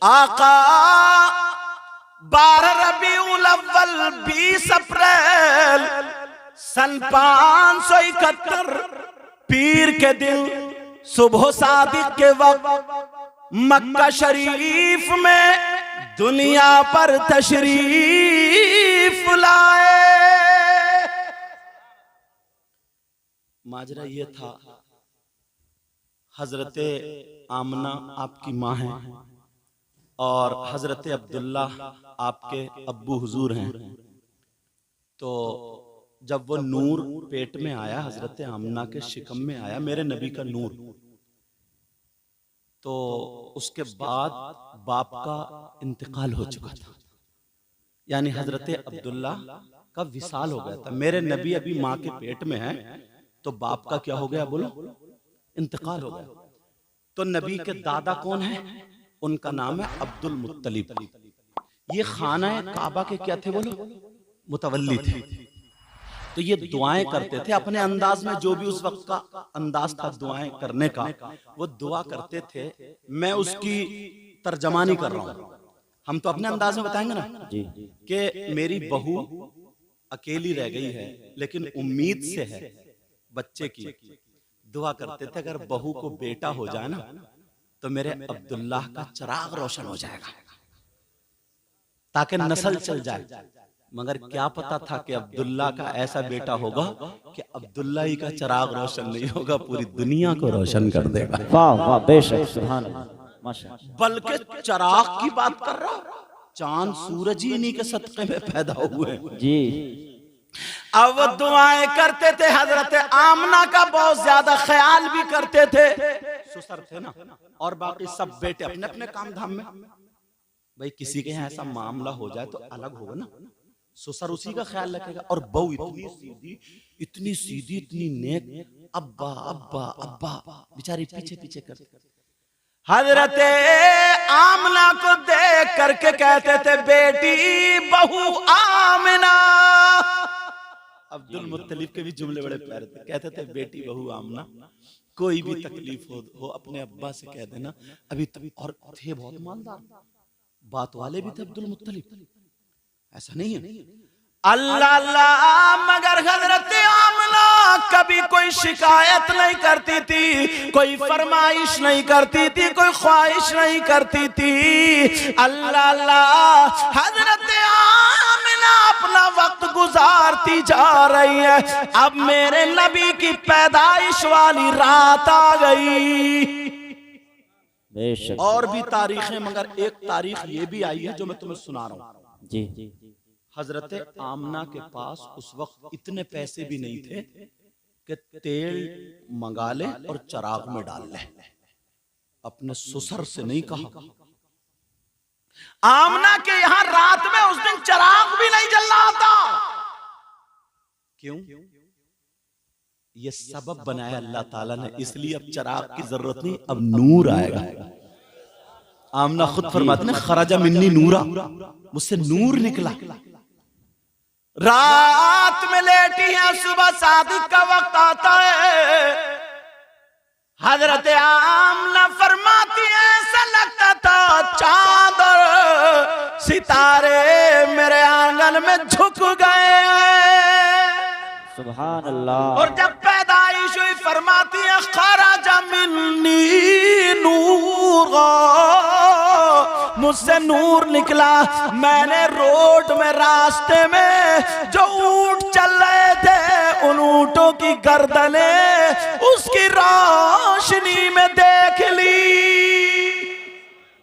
आका 12 रबीउल अव्वल 20 अप्रैल सन 571 पीर के दिन सुबह सादिक के वक्त मक्का शरीफ में दुनिया पर तशरीफ लाए। माजरा ये था, हजरते आमना आपकी माँ हैं और हजरत अब्दुल्ला आपके अब्बू हुजूर हैं। तो जब वो नूर पेट में आया, हजरत आमना के शिकम में आया मेरे नबी का नूर, तो उसके बाद बाप का इंतकाल हो चुका था, यानी हजरत अब्दुल्ला का विसाल हो गया था। मेरे नबी अभी माँ के पेट में है, तो बाप का क्या हो गया बोलो, इंतकाल हो गया। तो नबी के दादा कौन है? उनका नाम है अब्दुल मुत्तलिब। ये खाना काबा के क्या थे बोलो, मुतवल्ली थे। तो ये दुआएं करते थे अपने अंदाज में, जो भी उस वक्त का अंदाज था दुआएं करने का, वो दुआ करते थे। मैं उसकी तर्जमा नहीं कर रहा हूं, हम तो अपने अंदाज में बताएंगे ना कि मेरी बहू अकेली रह गई है लेकिन उम्मीद से है बच्चे की। दुआ करते थे अगर बहू को बेटा हो जाए ना तो मेरे अब्दुल्लाह का चिराग रोशन हो जाएगा, ताकि नस्ल चल जाए। मगर क्या पता था कि अब्दुल्ला का ऐसा बेटा होगा कि अब्दुल्ला ही का चिराग रोशन नहीं होगा, पूरी दुनिया को रोशन कर देगा। वाह वाह, बेशक, सुभान अल्लाह, माशाअल्लाह। बल्कि चिराग की बात कर रहा, चांद सूरज ही इन्हीं के सदक़े में पैदा हुए जी। अब वो दुआएं करते थे, हजरत आमना का बहुत ज्यादा ख्याल भी करते थे। ससुर थे ना, और बाकी सब बेटे अपने अपने काम धाम में। भाई किसी के यहाँ ऐसा मामला हो जाए तो अलग होगा ना, ससुर उसी का ख्याल रखेगा। और बहू इतनी सीधी, इतनी सीधी, इतनी नेक, अब्बा अब्बा अब्बा बेचारी पीछे पीछे करती। हजरत आमना को देख करके कहते थे बेटी बहू आमना। अब्दुल मुत्तलिब के भी जुमले बड़े प्यारे थे, कहते थे बेटी बहू आमना, कोई भी तकलीफ हो अपने अब्बा से कह देना। अभी तभी और थे बहुत मालदार, बात वाले भी थे अब्दुल मुत्तलिब, ऐसा नहीं है। अल्लाह अल्लाह, मगर हजरत आमना कभी कोई शिकायत नहीं करती थी, कोई फरमाइश नहीं करती थी, कोई ख्वाहिश नहीं करती थी। अल्लाह अल्लाह, हजरत आमना अपना वक्त गुजारती जा रही है। अब मेरे नबी की पैदाइश वाली रात आ गई। बेशक। और भी तारीखें, मगर एक तारीख ये भी आई है जो मैं तुम्हें सुना रहा हूँ जी। हजरत आमना के पास उस वक्त इतने पैसे भी नहीं थे कि तेल मंगा ले और चिराग में डाल ले। अपने ससुर से नहीं कहा। आमना के यहां रात में उस दिन चिराग भी नहीं जल रहा था। क्यों? ये सबब बनाया अल्लाह ताला ने, इसलिए अब चिराग की जरूरत नहीं, अब नूर आएगा। आमना खुद फरमाते ने खराजा मिन्नी नूरा, मुझसे नूर निकला। रात में लेटी है, सुबह सादिक का वक्त आता है। हजरत आमना फरमाती है ऐसा लगता था चांद और सितारे मेरे आंगन में झुक गए। सुभान अल्लाह। और जब पैदाइश हुई फरमाती है खराजा मिन्नी नूर, मुझसे नूर निकला। मैंने रोड में, रास्ते में जो ऊंट चल रहे थे उन ऊंटों की गर्दनें उसकी रोशनी में देख ली।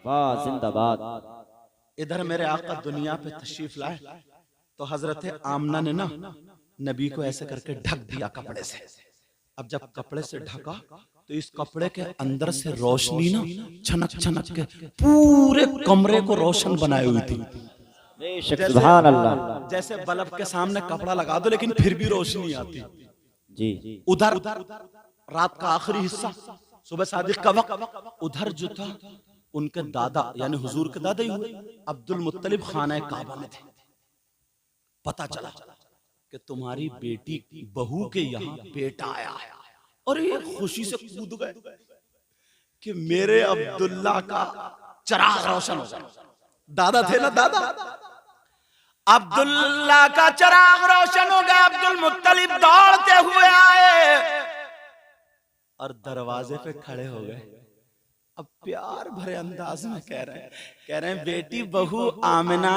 वाह, जिंदाबाद। इधर मेरे आका दुनिया पे तशरीफ लाए तो हजरत आमना ने ना नबी को ऐसे करके ढक दिया कपड़े से। अब जब कपड़े से ढका तो इस कपड़े के अंदर से रोशनी ना छनक छनक के पूरे कमरे को रोशन बनाई हुई थी। सुभान अल्लाह। जैसे बल्ब के सामने कपड़ा लगा दो लेकिन फिर भी रोशनी आती जी। उधर रात का आखिरी हिस्सा, सुबह सादिक का वक्त, उधर जो था उनके दादा यानी हुजूर के दादा ही हुए अब्दुल मुत्तलिब खाना काबा में थे। पता चला कि तुम्हारी बेटी बहू के यहाँ बेटा आया है, और ये खुशी से कूद गए कि मेरे अब्दुल्ला का चिराग रोशन हो गया। दादा थे ना दादा, अब्दुल्ला का चिराग रोशन हो गया। अब्दुल मुत्तलिब दौड़ते हुए आए और दरवाजे पे खड़े हो गए। अब प्यार भरे अंदाज में कह रहे हैं बेटी बहू आमिना।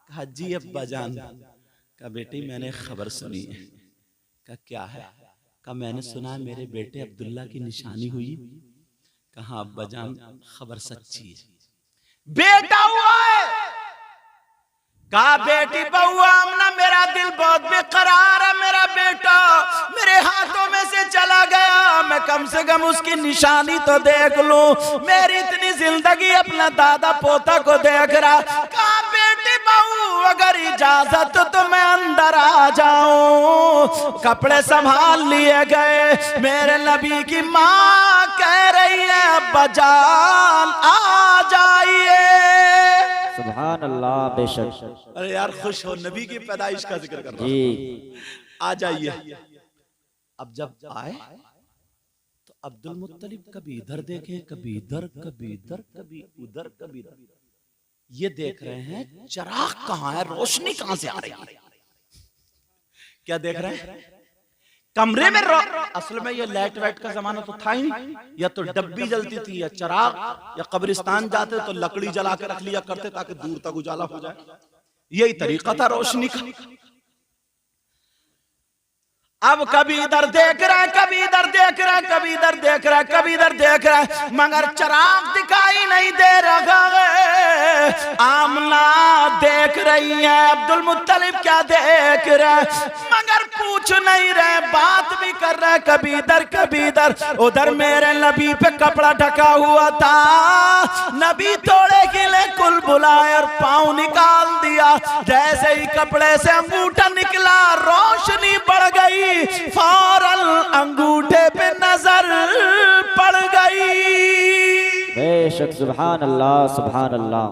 कहा जी अब्बा जान। कहा बेटी मैंने खबर सुनी है। कहा क्या है? कहा मैंने सुना है मेरे बेटे अब्दुल्ला की निशानी हुई। कहा अब्बा जान खबर सच्ची है। बेटा हुआ है। कहा बेटी बहू आमना मेरा दिल बहुत बेकरार है। मेरा बेटा मेरे हाथों में से चला गया, मैं कम से कम उसकी निशानी तो देख लूं। मेरी इतनी जिंदगी अपना दादा पोता को देख रहा। कहा बेटी बहू अगर इजाजत तो मैं अंदर आ जाऊं। कपड़े संभाल लिए गए। मेरे नबी की माँ कह रही है अब्बा जान आ जाइए। सुभान अल्लाह, बेशक। अरे यार खुश हो, नबी की पैदाइश का जिक्र कर रहा जी। आ जाइए। अब जब आए तो अब्दुल मुत्तलिब कभी इधर देखे, कभी इधर, कभी इधर, कभी उधर, कभी इधर। ये देख रहे हैं चिराग कहाँ है, रोशनी कहाँ से आ रही है। क्या देख रहे हैं? कमरे में असल में ये लाइट वाइट का जमाना तो था ही नहीं। या तो डब्बी जलती थी या चिराग, या कब्रिस्तान जाते तो लकड़ी जला के रख लिया करते ताकि दूर तक उजाला हो जाए। यही तरीका था रोशनी का। अब कभी इधर देख रहा है, कभी इधर देख रहा है, कभी इधर देख रहा है, कभी इधर देख रहा है, मगर चिराग दिखाई नहीं दे रहा है। आमना देख रही है, अब्दुल मुत्तलिब क्या देख रहा है, मगर पूछ नहीं रहे, बात भी कर रहा है। कभी इधर कभी इधर। उधर मेरे नबी पे कपड़ा ढका हुआ था। नबी थोड़े गिले कुल बुलाए और पाँव निकाल दिया। जैसे ही कपड़े से अंगूठा निकला रोशनी बढ़ गई। फौरन अंगूठे पे नजर पड़ गई। बेशक, सुभान अल्लाह, सुभान अल्लाह।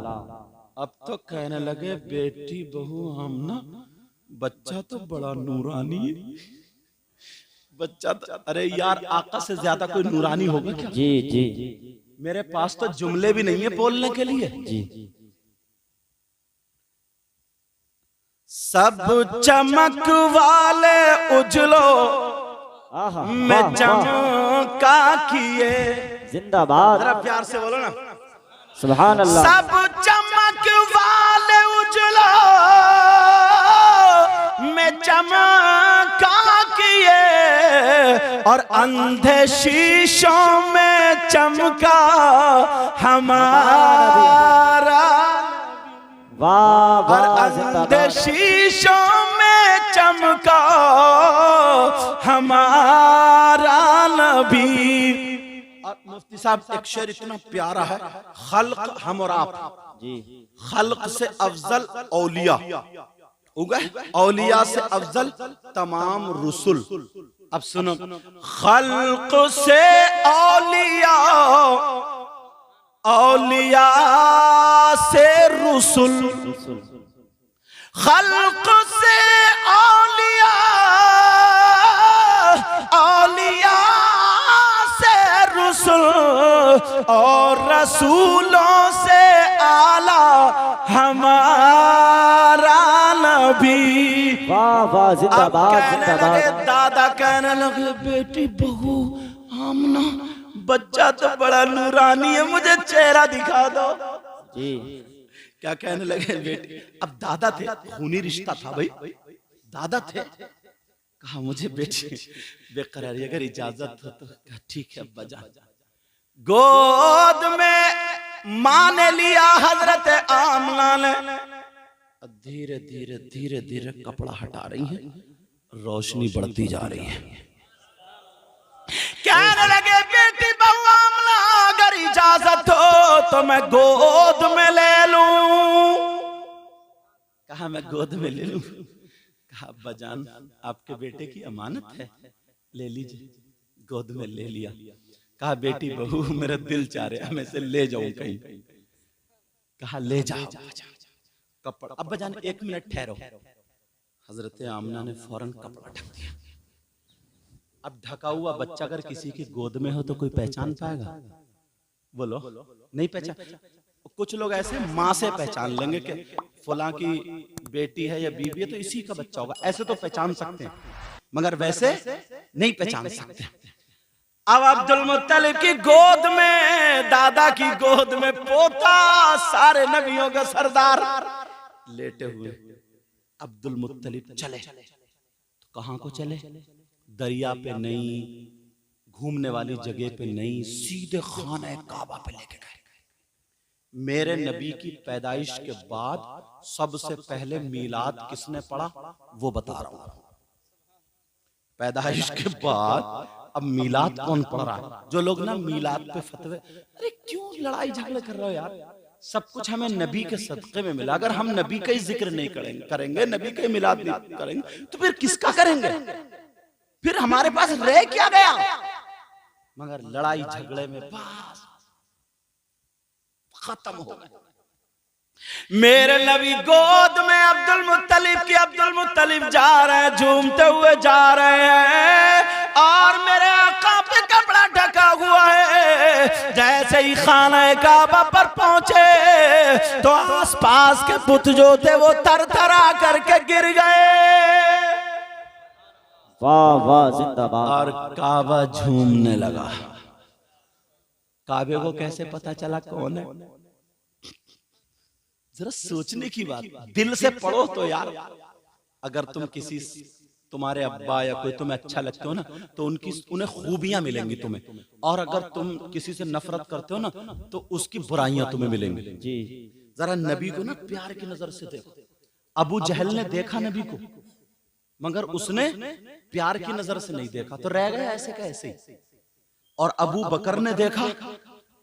अब तो कहने लगे बेटी बहू हम ना, बच्चा तो बड़ा नूरानी है। बच्चा तो, अरे यार आका से ज्यादा कोई नूरानी होगा क्या? जी जी। मेरे पास तो जुमले भी नहीं है बोलने के लिए। जी। सब चमक वाले उजलो में चमका किए। जिंदाबाद। जरा प्यार से बोलो ना। सुभान अल्लाह। सब चमक वाले उजलो में चमका किए और अंधे शीशों में चमका हमारा। वाह वाह, अंधे शीशों में चमका हमारा नबी। और मुफ्ती साहब एक शेर इतना प्यारा है, खल्क हम और आप जी। खल्क से अफजल औलिया, औलिया से अफजल तमाम रसूल। अब सुनो, खल्क से औलिया, औलिया से रसूल, खल्क से औलिया, औलिया से रसूल और रसूलों से आला हमारा नबी। वाह वाह, जिंदाबाद जिंदाबाद। दादा कहने लगे बेटी बहू आमना, बच्चा तो बड़ा नूरानी है, मुझे चेहरा दिखा दो जी। क्या कहने लगे बेटी? अब दादा थे, खूनी रिश्ता था भाई, दादा थे। कहा मुझे बेटी बेकरारी, अगर इजाजत हो तो। कहा ठीक है अब्बा जान। गोद में मां ने लिया हजरत आमना ने। धीरे धीरे धीरे धीरे कपड़ा हटा रही है, रोशनी बढ़ती जा रही है। कहने लगे बेटी बहू आमना अगर इजाजत हो तो मैं गोद में ले लूं। कहा मैं गोद में ले लूं? कहा अब्बा जान आपके बेटे की अमानत है, ले लीजिए। गोद में ले लिया। कहा बेटी बहू मेरा दिल चाह रहा है मैं इसे ले जाऊं कहीं। कहा ले जाओ। कपड़ा, अब्बा जान एक मिनट ठहरो। हजरत आमना ने फौरन कपड़ा ढक दिया। अब ढका हुआ बच्चा अगर किसी की गोद में हो तो कोई पहचान पाएगा? बोलो नहीं पहचान। कुछ लोग ऐसे माँ से पहचान लेंगे कि फलां की बेटी है या बीवी है तो इसी का बच्चा होगा, ऐसे तो पहचान सकते हैं, मगर वैसे नहीं पहचान सकते। अब अब्दुल मुत्तलिब की गोद में, दादा की गोद में पोता, सारे नबियों का सरदार लेटे हुए। अब्दुल मुत्तलिब चले तो कहां को चले? दरिया पे नहीं, घूमने वाली जगह पे नहीं, सीधे खाना काबा पे लेके गए। मेरे नबी की पैदाइश के बाद सबसे पहले मीलाद किसने पढ़ा वो बता रहा हूं। पैदाइश के बाद अब मीलाद कौन पढ़ रहा है? जो लोग ना मीलाद पे फतवे, अरे क्यों लड़ाई झगड़े कर रहे हो यार? सब कुछ हमें नबी के सदक़े में मिला। अगर हम नबी का ही जिक्र नहीं करेंगे, नबी का ही मिलाद नहीं करेंगे, तो फिर किसका करेंगे? फिर हमारे पास रह क्या गया? मगर लड़ाई झगड़े में बस खत्म हो गए। मेरे नबी गोद में अब्दुल मुत्तलिब जा रहे हैं, झूमते हुए जा रहे हैं, और मेरे आका पे कपड़ा ढका हुआ है। जैसे ही खाना काबा पर पहुंचे तो आसपास के बुत जो थे वो थरथरा करके गिर गए। वाह वाह जिंदाबाद। और काबा झूमने लगा। काबे को कैसे पता चला कौन है? जरा सोचने की बात, दिल से पढ़ो तो यार। अगर तुम किसी, तुम्हारे अब्बा या कोई तुम्हें अच्छा लगते हो ना, तो उन्हें खूबियां मिलेंगी तुम्हें, और अगर तुम किसी से नफरत करते हो ना तो उसकी बुराइयां तुम्हें मिलेंगी जी। जरा नबी को ना प्यार की नजर से देखो। अबू जहल ने देखा नबी को, मगर उसने प्यार की नजर से नहीं देखा, तो रह गया ऐसे का ऐसे ही। और अबू बकर ने देखा,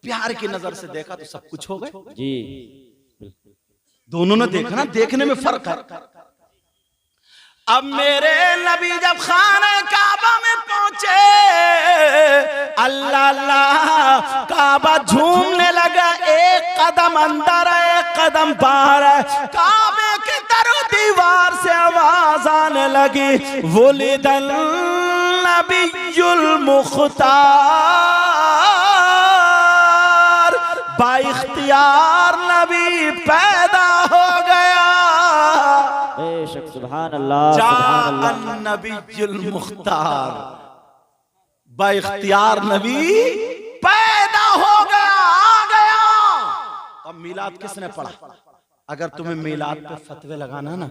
प्यार की नजर से देखा, तो सब कुछ हो गए जी। दोनों ने देखा ना, देखने में फर्क है। अब मेरे नबी जब खाना काबा में पहुंचे, अल्लाह अल्लाह, काबा झूमने लगा। एक कदम अंदर है, एक कदम बाहर है। काबे की तरफ दीवार से आवाज आने लगी, वुलिदल नबियुल मुख्तार, बाइख्तियार नबी पैदा हो गया। बेशक सुभान अल्लाह, सुभान अल्लाह। नबियुल मुख्तार, बाइख्तियार नबी पैदा हो गया, आ गया। अब मीलाद किसने पढ़ा? अगर तुम्हें मीलाद पे फतवे लगाना ना,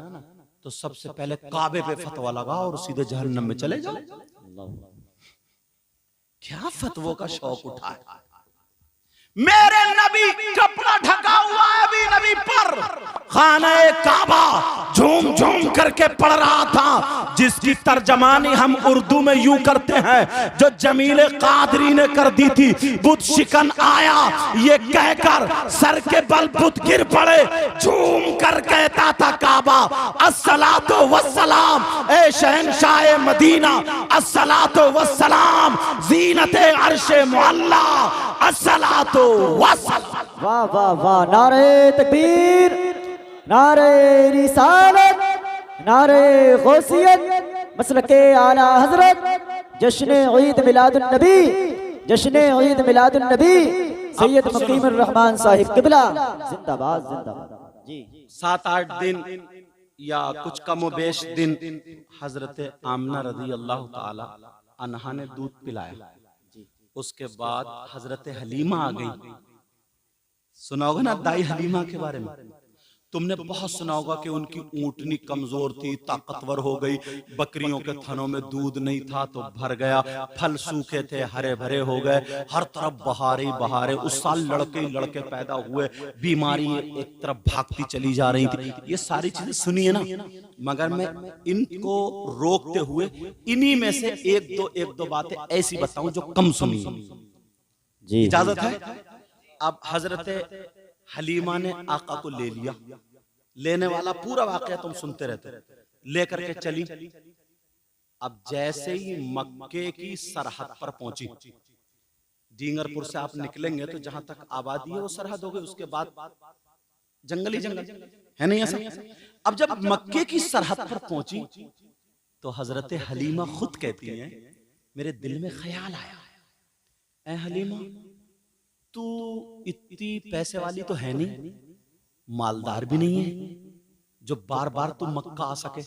तो सबसे पहले काबे पे फतवा लगाओ और सीधे जहन्नम में चले जाओ। क्या फतवों का शौक उठाए? मेरे नबी कपड़ा ढका हुआ है अभी नबी पर, खाना काबा झूम झूम करके पढ़ रहा था, जिसकी तर्जमानी हम उर्दू में यूं करते हैं जो जमील कादरी ने कर दी थी। बुत शिकन आया ये कहकर सर के बल बुत गिर पड़े, झूम कर कहता था काबा, अस्सलातो वस्सलाम ए शहंशाह मदीना, अस्सलातो वस्सलाम ज़ीनते अर्शे मुअल्ला, अस्सलातो वस्सलाम। वाह वाह वाह, नारे तकबीर, नारे रिसालत, नारे गौसियत, मसलके आला हजरत, जश्न ईद मिलादुन नबी, जश्न ईद मिलादुन नबी, सैयद मुकीमुर रहमान साहिब किबला जिंदाबाद जिंदाबाद जी। 7-8 दिन या कुछ कम बेश दिन हजरत आमना रज़ी अल्लाह ताला अन्हा ने दूध पिलाया। उसके बाद हजरत हलीमा आ गई। सुना होगा ना दाई हलीमा के बारे में, तुमने बहुत सुना होगा कि उनकी ऊंटनी कमजोर थी, ताकतवर हो गई, बकरियों के थनों में दूध नहीं था तो भर गया, फल सूखे थे हरे भरे हो गए, हर तरफ बहारे बहारे। उस साल लड़के ही लड़के पैदा हुए, बीमारी एक तरफ भागती चली जा रही थी। ये सारी चीजें सुनी है ना, मगर मैं इनको रोकते हुए इन्हीं में से एक दो बातें ऐसी बताऊं जो कम सुनी जी। इजाजत है? अब हजरत हलीमा ने आका को ले लिया, लेने वाला पूरा वाकया तुम सुनते रहते, लेकर के चली। अब जैसे ही मक्के की सरहद पर पहुंची, डींगरपुर से आप निकलेंगे तो जहां तक आबादी है वो सरहद हो गई, उसके बाद जंगली जंगल है नहीं ऐसा। अब जब मक्के की सरहद पर पहुंची तो हजरत हलीमा खुद कहती हैं, मेरे दिल में ख्याल आया, ऐ हलीमा तू इतनी पैसे वाली तो है नहीं, मालदार भी नहीं है जो बार बार तू मक्का आ सके,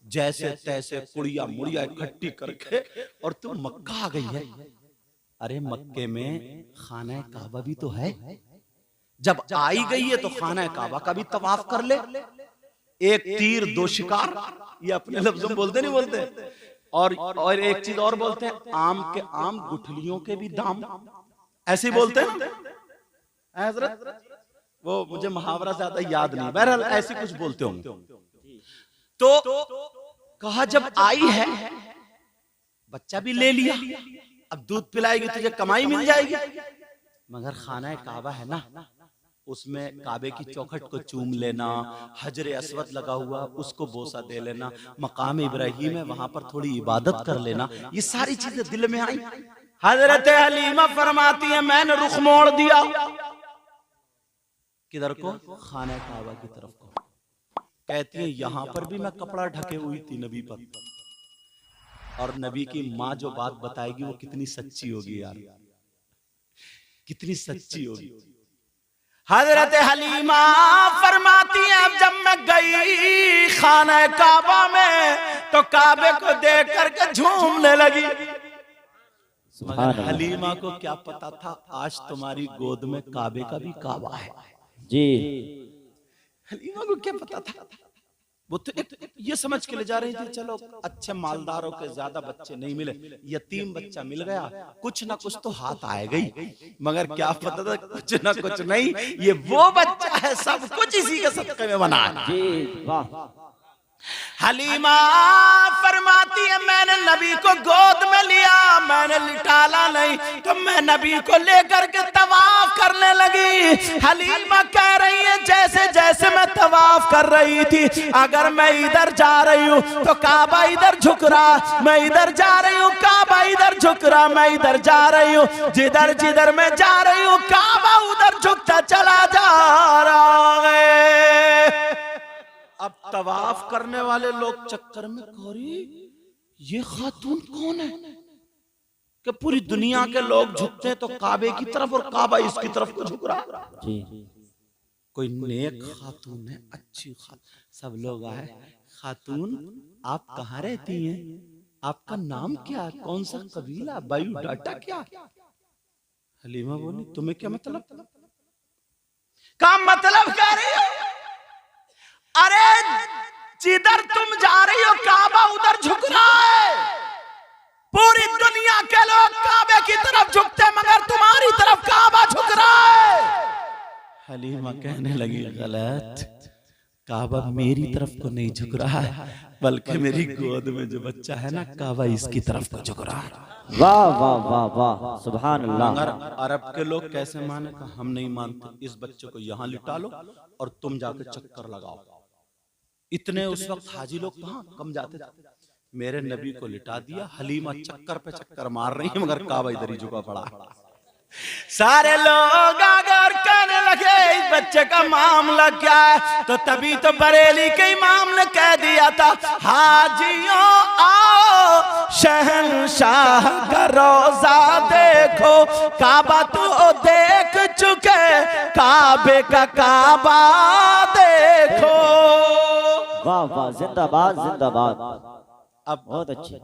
जैसे तैसे कुड़िया मुड़िया इकट्ठी करके और तू मक्का आ गई है। अरे मक्के में खाना काबा भी तो है, जब आई गई है तो खाना काबा का भी तवाफ कर ले। एक तीर दो शिकार, ये अपने लफ्जों में बोलते नहीं बोलते। और एक चीज और बोलते हैं, आम के आम गुठलियों के भी दाम, ऐसे ही बोलते हैं ना हजरत। वो मुझे मुहावरा ज्यादा याद नहीं, बहरहाल ऐसे कुछ बोलते होंगे। तो कहा जब आई है, बच्चा भी ले लिया, अब दूध पिलाएगी तुझे कमाई मिल जाएगी। मगर खाना काबा है ना, उसमें काबे की चौखट को चूम लेना, हजर अस्वद लगा हुआ उसको बोसा दे लेना, मकाम इब्राहिम है वहां पर थोड़ी इबादत कर लेना, ये सारी चीजें दिल में आई। हजरत हलीमा फरमाती है मैंने रुख मोड़ दिया, किधर को? खाना काबा की तरफ को। कहती है यहां पर भी मैं कपड़ा ढके हुई थी नबी पर, और नबी की माँ जो बात बताएगी वो कितनी सच्ची होगी यार, कितनी सच्ची होगी। हजरत हलीमा फरमाती है अब जब मैं गई खाना काबा में तो काबे को देख करके झूमने लगी। मगर हलीमा को क्या पता था आज तुम्हारी गोद में काबे का भी काबा है जी। हलीमा को क्या पता था? वो तो एक ये समझ के ले जा रही थी चलो अच्छे मालदारों के ज्यादा बच्चे नहीं मिले, यतीम बच्चा मिल गया, कुछ ना कुछ तो हाथ आए गई। मगर क्या पता था कुछ ना कुछ नहीं, ये वो बच्चा है सब कुछ इसी के सदक़े में बना है जी। वाह। हलीमा फरमाती है मैंने नबी को गोद में लिया, मैंने लिटाला नहीं, तो मैं नबी को लेकर के तवाफ करने लगी। हलीमा कह रही है जैसे जैसे मैं तवाफ कर रही थी, अगर मैं इधर जा रही हूँ तो काबा इधर झुक रहा, मैं इधर जा रही हूँ काबा इधर झुक रहा, मैं इधर जा रही हूँ जिधर जिधर मैं जा रही हूँ काबा उधर झुकता चला जा रहा है। अब तवाफ करने वाले लोग चक्कर में कोरी ये खातून कौन है कि पूरी दुनिया के लोग झुकते हैं तो काबे की तरफ और काबा इसकी तरफ को झुक रहा जी। कोई नेक खातून है, अच्छी खातून। सब लोग आए, खातून आप कहाँ रहती हैं, आपका नाम क्या है, कौन सा कबीला, बायोडाटा क्या? हलीमा बोली तुम्हें क्या मतलब? का मतलब कह रही हो? अरे जिधर तुम जा रही हो काबा उधर झुक रहा है, पूरी दुनिया के लोग काबे की तरफ झुकते मगर तुम्हारी तरफ काबा झुक रहा है। हलीमा कहने लगी गलत, काबा मेरी तरफ को नहीं झुक रहा है बल्कि मेरी गोद में जो बच्चा है ना काबा इसकी तरफ को झुक रहा है। वाह वाह वाह वाह सुभान अल्लाह। मगर अरब के लोग कैसे माने? का हम नहीं मानते, इस बच्चे को यहाँ लिटा लो और तुम जाके चक्कर लगाओ। इतने उस वक्त हाजी लोग कहाँ कम जाते थे। मेरे नबी को लिटा दिया, हलीमा चक्कर पे चक्कर मार रही है मगर काबा इधर ही झुका पड़ा। सारे लोग अगर कहने लगे इस बच्चे का मामला क्या है, तो तभी तो बरेली के इमाम ने कह दिया था हाजियों आओ शहंशाह का रोजा देखो, काबा तो देख चुके काबे का काबा देखो। वाह वाह जिंदाबाद जिंदाबाद। अब बहुत अच्छे।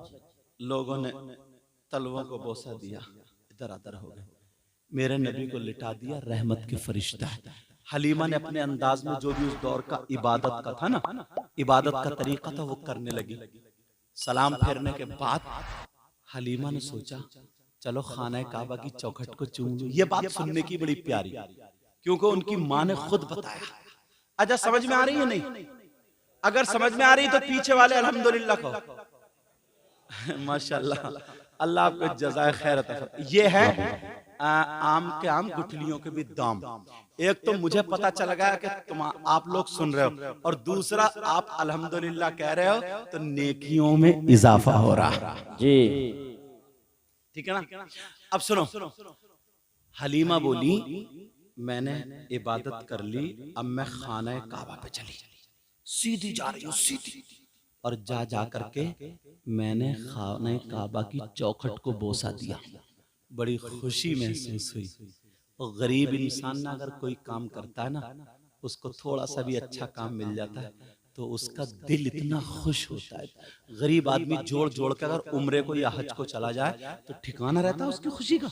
लोगों ने तलवों को बोसा दिया, इधर अदर हो गए, मेरे नबी को लिटा दिया, रहमत के फरिश्ता। हलीमा ने अपने अंदाज में जो भी उस दौर का इबादत का था ना, इबादत का तरीका था वो करने लगी। सलाम फेरने के बाद हलीमा ने सोचा चलो खाना काबा की चौखट को चूम लूं। ये बात सुनने की बड़ी प्यारी, क्योंकि उनकी माँ ने खुद बताया। अच्छा समझ में आ रही है नहीं? अगर समझ में आ रही तो पीछे वाले अल्हम्दुलिल्लाह कहो। माशाल्लाह, अल्लाह आपको जज़ाए खैर अता फरमाए। ये है आम के आम गुठलियों के भी दाम। एक तो मुझे पता चल गया कि तुम आप लोग सुन रहे हो, और दूसरा आप अल्हम्दुलिल्लाह कह रहे हो तो नेकियों में इजाफा हो रहा जी। ठीक है ना? अब सुनो, हलीमा बोली मैंने इबादत कर ली, अब मैं खाना काबा पे चली, सीधी जा रही हूँ सीधी, और जा करके मैंने खाना काबा की चौखट को बोसा दिया। बड़ी खुशी महसूस हुई। और गरीब इंसान ना अगर कोई काम करता है ना, उसको थोड़ा सा भी अच्छा काम मिल जाता है तो उसका दिल इतना खुश होता है। गरीब आदमी जोड़ जोड़ के अगर उम्रे को या हज को चला जाए तो ठिकाना रहता है उसकी खुशी का।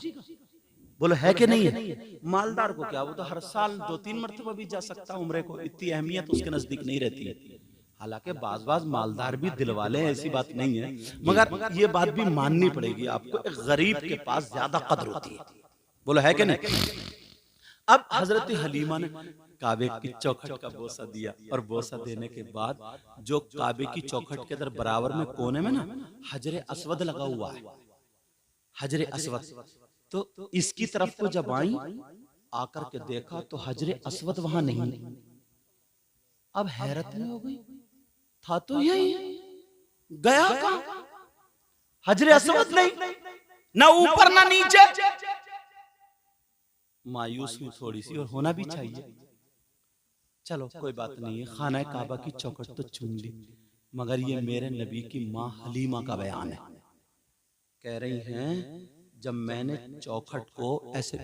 बोलो है कि नहीं है? मालदार को क्या, वो तो हर साल 2-3 मरतबा भी जा सकता है उम्रे को, इतनी अहमियत उसके नजदीक नहीं रहती है। हालांकि बाज मालदार भी दिलवाले हैं, ऐसी बात नहीं है, मगर ये बात भी माननी पड़ेगी आपको, एक गरीब के पास ज्यादा कद्र होती है। बोलो है कि नहीं? अब हजरत हलीमा ने काबे की चौखट का बोसा दिया, और बोसा देने के बाद जो काबे की चौखट के अंदर बराबर में कोने में ना हजरे अस्वद लगा हुआ है, हजरे अस्वद, तो इसकी तरफ को जब आई आकर के देखा तो हजरे अस्वद वहां नहीं। अब हैरत में हो गई, था तो यही, गया कहां? हजरे अस्वद नहीं, ना ऊपर ना नीचे। मायूस हुई थोड़ी सी, और होना भी चाहिए। चलो कोई बात नहीं है, खाना काबा की चौखट तो चूम ली, मगर ये मेरे नबी की माँ हलीमा का बयान है। कह रही हैं जब मैंने चौखट को ऐसे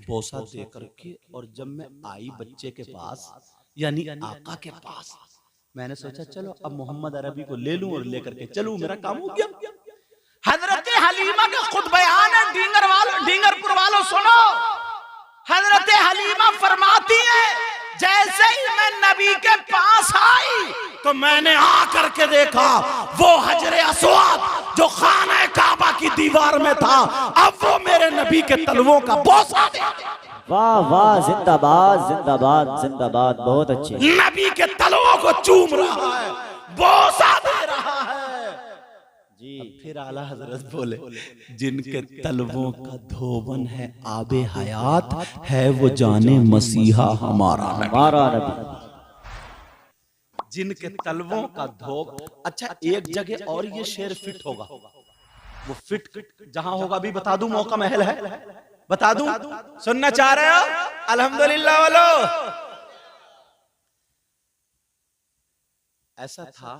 बोसा दे करके, और जब मैं आई बच्चे के पास यानी आका के पास, मैंने सोचा चलो अब मोहम्मद अरबी को ले लूं और लेकर के चलूं, मेरा काम हो गया। हजरत हलीमा का खुद बयान है, डींगरपुर वालों सुनो। हजरत हलीमा फरमाती है जैसे ही मैं नबी के पास आई तो मैंने आकर के देखा वो हजरे अस्वद जो खाना काबा की दीवार में था, अब वो मेरे नबी के तलवों का बोसा दे। वाह वाह, जिंदाबाद जिंदाबाद जिंदाबाद, बहुत अच्छे। नबी के तलवों को चूम रहा है, बोसा दे रहा है जी। फिर आला हजरत बोले जिनके तलवों का धोबन है आबे हयात है, वो जाने मसीहा हमारा नबी। जिनके तलवों का धोब। अच्छा एक जगह और ये शेर फिट होगा, वो फिट जहां होगा भी बता दूं, मौका महल है, बता दूं, सुनना चाह रहे हो? अल्हम्दुलिल्लाह वालो। ऐसा था,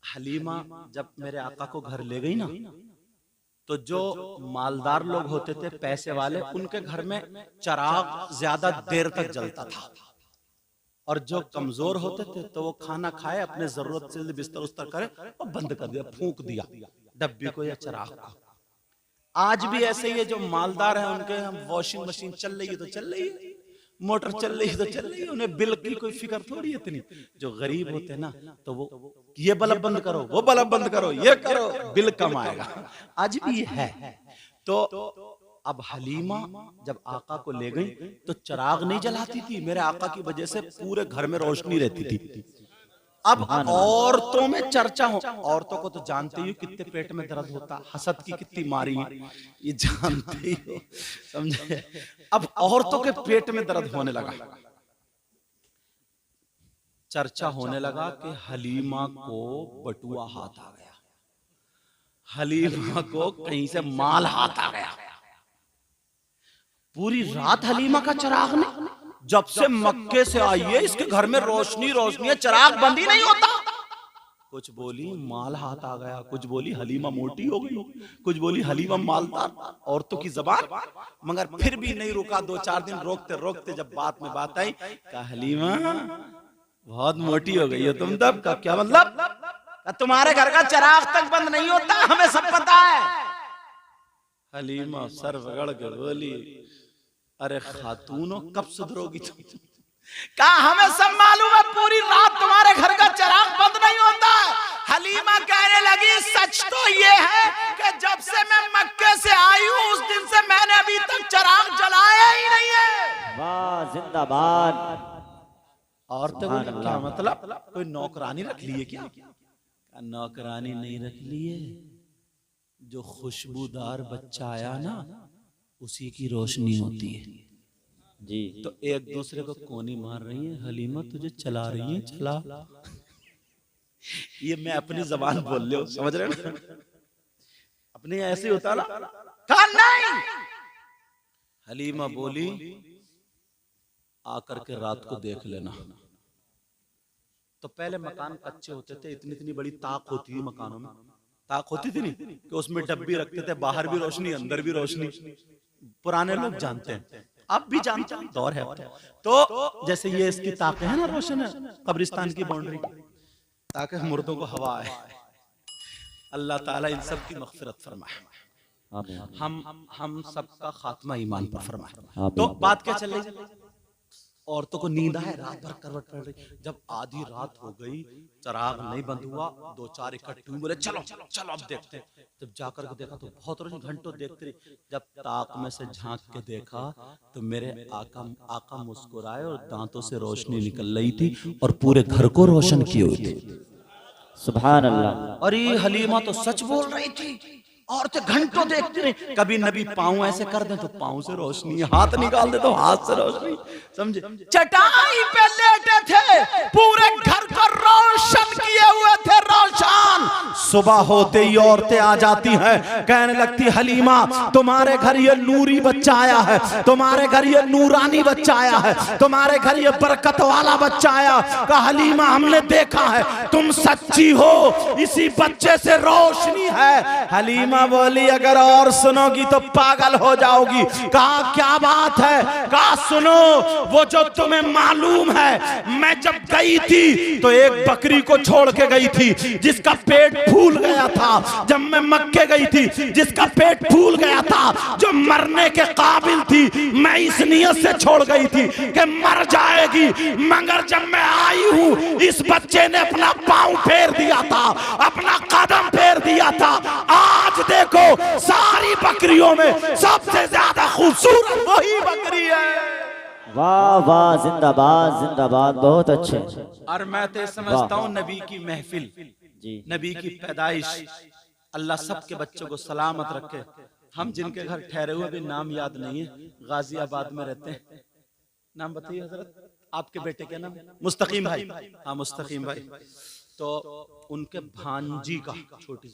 हलीमा जब मेरे आका को घर ले गई ना, तो जो मालदार लोग होते थे, पैसे वाले, उनके घर में चिराग ज्यादा देर तक जलता था, और जो कमजोर होते थे तो वो खाना खाए, अपने जरूरत से बिस्तर उस्तर करे और बंद कर दिया, फूंक दिया डब्बी को या चिराग को। आज भी ऐसे ही है, जो मालदार है उनके हम वॉशिंग मशीन चल रही है तो चल रही है, मोटर चल रही है तो चल रही है, उन्हें बिल की कोई फिक्र थोड़ी है इतनी। जो गरीब होते ना तो वो ये बल्ब बंद करो, वो बल्ब बंद करो, ये करो, बिल कम आएगा। आज भी ये है। तो अब हलीमा जब आका को ले गई तो चिराग नहीं जलाती थी, मेरे आका की वजह से पूरे घर में रोशनी रहती थी। अब औरतों में चर्चा हो, औरतों को तो जानते ही हो कितने पेट में दर्द होता, हसद की कितनी मारी है, ये जानते ही हो, समझे? अब औरतों के पेट में दर्द होने लगा, चर्चा होने लगा कि हलीमा को बटुआ हाथ आ गया, हलीमा को कहीं से माल हाथ आ गया। पूरी रात हलीमा का चिराग ने, जब से मक्के से आई है इसके घर में रोशनी रोशनी है, चिराग बंद ही नहीं होता। कुछ बोली माल हाथ आ गया, कुछ बोली हलीमा मोटी हो गई, कुछ बोली हलीमा मालदार, औरतों की जबान। मगर फिर भी नहीं रुका, 2-4 दिन रोकते रोकते जब बात में बात आई, कहा हलीमा बहुत मोटी हो गई हो तुम तब का। क्या मतलब? तुम्हारे घर का चिराग तक बंद नहीं होता, हमें सब पता है। हलीमा सर रगड़ के बोली अरे खातूनो कब सुधरोगी तुम? कहा हमें सब मालूम है, पूरी रात तुम्हारे घर का चिराग बंद नहीं होता। हलीमा कहने लगी सच तो ये है कि जब से मैं मक्के से आई हूँ उस दिन से मैंने अभी तक चिराग जलाया ही नहीं है। वाह जिंदाबाद। औरतें को क्या मतलब, कोई नौकरानी रख ली है क्या? नौकरानी नहीं रख ली है, जो खुशबूदार बच्चा आया ना उसी की रोशनी होती है जी। तो एक दूसरे को कोनी मार रही है, हलीमा तुझे चला रही है, चला। ये मैं अपनी जबान बोल ले, समझ रहे ना? अपने ऐसे होता ना, कहा नहीं। हलीमा बोली आकर के रात को देख लेना। तो पहले मकान कच्चे होते थे, इतनी इतनी बड़ी ताक होती थी मकानों में, ताक होती थी नहीं कि उसमें डब्बी रखते थे, बाहर भी रोशनी अंदर भी रोशनी। पुराने लोग जानते हैं, अब भी जानते हैं, दौर है। तो जैसे ये इसकी ताकत है ना, रोशन है कब्रिस्तान की बाउंड्री, ताकि मुर्दों को हवा आए। अल्लाह ताला इन सब की मग़फ़िरत फरमाए, हम सबका खात्मा ईमान पर फरमाए। तो बात क्या चल रही है, औरतों को नींद आए, रात भर करवट पड़ रही। जब आधी रात हो गई, चराग नहीं बंद हुआ, दो चार इकट्ठे हुए, बोले चलो चलो चलो अब देखते हैं। जब जाकर के देखा तो बहुत रोशनी, घंटों देखते रही। जब ताक में से झांक के देखा तो मेरे आका मुस्कुराए और दांतों से रोशनी निकल रही थी और पूरे घर को रोशन की हुई थी। सुभान अल्लाह। और ये हलीमा तो सच बोल रही थी, औरतें घंटों देखती रही। कभी नबी पाँव ऐसे कर दे तो पाँव से रोशनी, हाथ निकाल दे तो हाथ से रोशनी, समझे। चटाई पे लेटे थे, पूरे घर को रोशन किए हुए थे, रोशन। सुबह होते ही औरतें आ जाती हैं, कहने लगती हलीमा तुम्हारे घर ये नूरी बच्चा आया है, तुम्हारे घर ये नूरानी बच्चा आया है, तुम्हारे घर ये बरकत वाला बच्चा आया। कहा हलीमा हमने देखा है, तुम सच्ची हो, इसी बच्चे से रोशनी है। हलीमा बोली अगर और सुनोगी तो पागल हो जाओगी। कहा क्या बात है, कहा सुनो, वो जो तुम्हें मालूम है, मैं जब गई थी तो एक बकरी को छोड़ के गई थी जिसका पेट फूल गया था। जब मैं मक्के गई थी जिसका पेट फूल गया था, जो मरने के काबिल थी, मैं इस नियत से छोड़ गई थी कि मर जाएगी, मगर जब मैं आई हूं इस बच्चे ने अपना पांव फेर दिया था, अपना कदम फेर दिया था। आज देखो सारी बकरियों में सबसे ज्यादा खूबसूरत वही बकरी है। वाह वाह, जिंदाबाद जिंदाबाद, बहुत अच्छे। और मैं तो समझता हूँ नबी की महफिल जी, नबी की पैदाइश, अल्लाह सबके बच्चों को सलामत रखे। हम जिनके घर ठहरे हुए, भी नाम याद नहीं है, गाजियाबाद में रहते हैं। नाम बताइए हजरत, आपके बेटे के नाम? मुस्तकीम भाई। हाँ मुस्तकीम भाई। तो उनके भांजी का छोटी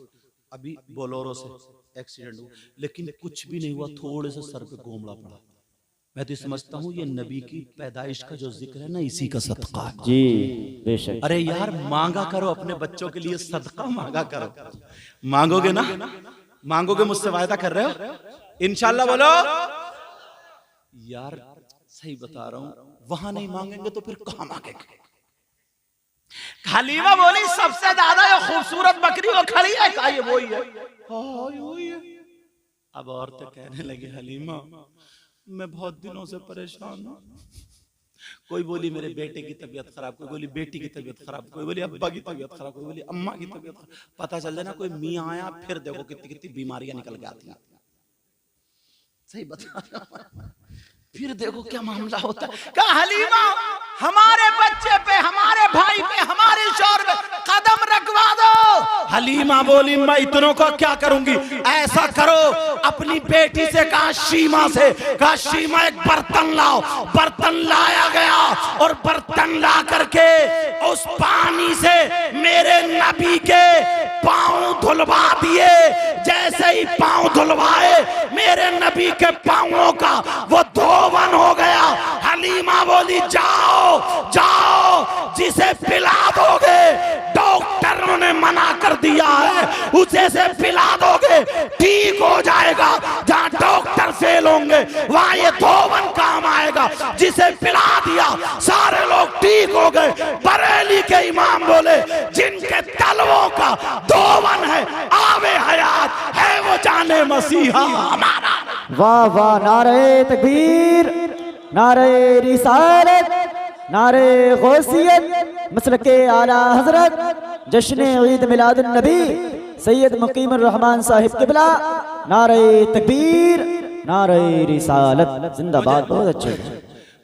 अभी बोलोरो से एक्सीडेंट हुआ, लेकिन कुछ भी नहीं हुआ, थोड़े से सर पे गोमड़ा पड़ा। मैं तो समझता हूँ ये नबी की पैदाइश का जो जिक्र है ना, इसी का सदका है जी, बेशक। अरे यार मांगा करो अपने बच्चों के लिए, सदका मांगा करो। मांगोगे ना, मांगोगे, मुझसे वायदा कर रहे हो इंशाल्लाह? बोलो यार, सही बता रहा हूँ, वहां नहीं मांगेंगे तो फिर कहां मांगेंगे। हलीमा बोली सबसे ज्यादा ये खूबसूरत बकरी वो खड़ी है, कहा ये वही है, वही है। अब औरतें कहने लगी हलीमा मैं बहुत दिनों से परेशान हूँ। कोई बोली मेरे बेटे की तबीयत खराब, कोई बोली बेटी की तबीयत खराब, कोई बोली अब्बा की तबीयत खराब, कोई बोली अम्मा की तबीयत खराब। पता चल जाए ना कोई मियाँ आया, फिर देखो कितनी कितनी बीमारियां निकल के आती हैं। सही बता रहा हूं, फिर देखो क्या मामला होता है। क्या हलीमा हमारे बच्चे पे, हमारे भाई पे, हमारे शौहर पे कदम रखवा दो। हलीमा बोली मैं इतनों का क्या करूंगी, ऐसा करो अपनी बेटी से कहा शीमा से, कहा शीमा एक बर्तन लाओ। बर्तन लाया गया और बर्तन ला करके उस पानी से मेरे नबी के पांव धुलवा दिए। जैसे ही पांव धुलवाए मेरे नबी के पांवों का वो धोवन हो गया। हलीमा बोली जाओ जाओ, जिसे पिला दोगे डॉक्टरों ने मना कर दिया है, उसे से पिला दोगे ठीक हो जाएगा। जहां डॉक्टर फेल होंगे वहां ये धोवन काम आएगा। जिसे पिला दिया सारे लोग ठीक हो गए। बरेली के इमाम बोले जिनके तलवों का धोवन है आवे हयात है, वो जाने मसीहा हमारा। वाह वाह, नारे तकबीर, नारे रिसालत, नारे गौसियत, मसलके आला हजरत जश्न ईद मिलादुन नबी सैयद मुकीमुर रहमान साहिब किबला। नारे तकबीर, नारे रिसालत, जिंदाबाद, बहुत अच्छे।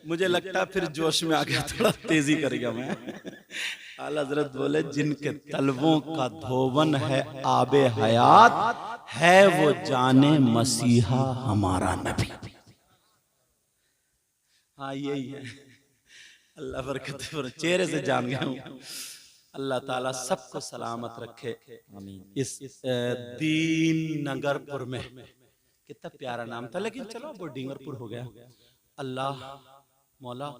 मुझे लगता है फिर जोश में आ गया, थोड़ा तेजी कर गया मैं। आला हजरत बोले जिनके तलवों का धोवन है आबे हयात है, वो जाने मसीहा हमारा नबी। हाँ यही है, अल्लाह बरकत, चेहरे से जान गया हूँ। अल्लाह ताला सबको सलामत रखे। इस दीन नगरपुर में, कितना प्यारा नाम था, लेकिन चलो वो डिंगरपुर हो गया। अल्लाह मौला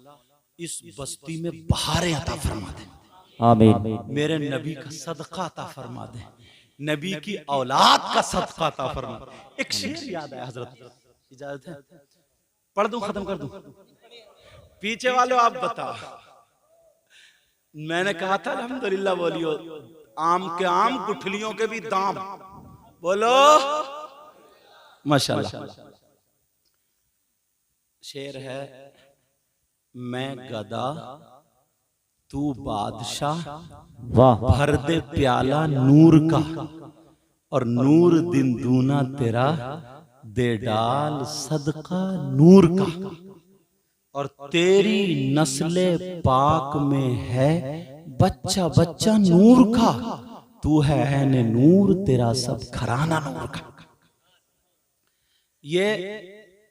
इस बस्ती में बहारें अता फरमा दे, आमीन। मेरे नबी का सदका अता फरमा दे, नबी की औलाद का सदका अता फरमा। एक शेर याद आया हजरत, इजाजत है? पढ़ दूं, खत्म कर दूं? पीछे वालों आप बताओ। मैंने कहा था अल्हम्दुलिल्लाह बोलियो, आम के आम गुठलियों के भी दाम, बोलो माशाल्लाह। शेर है, मैं गदा तू बादशाह, वाह भर दे प्याला नूर का, और नूर दिन दूना तेरा, दे डाल सदका नूर का। और तेरी नस्ले पाक में है बच्चा बच्चा नूर का, तू है ऐने नूर, तेरा सब घराना नूर का। ये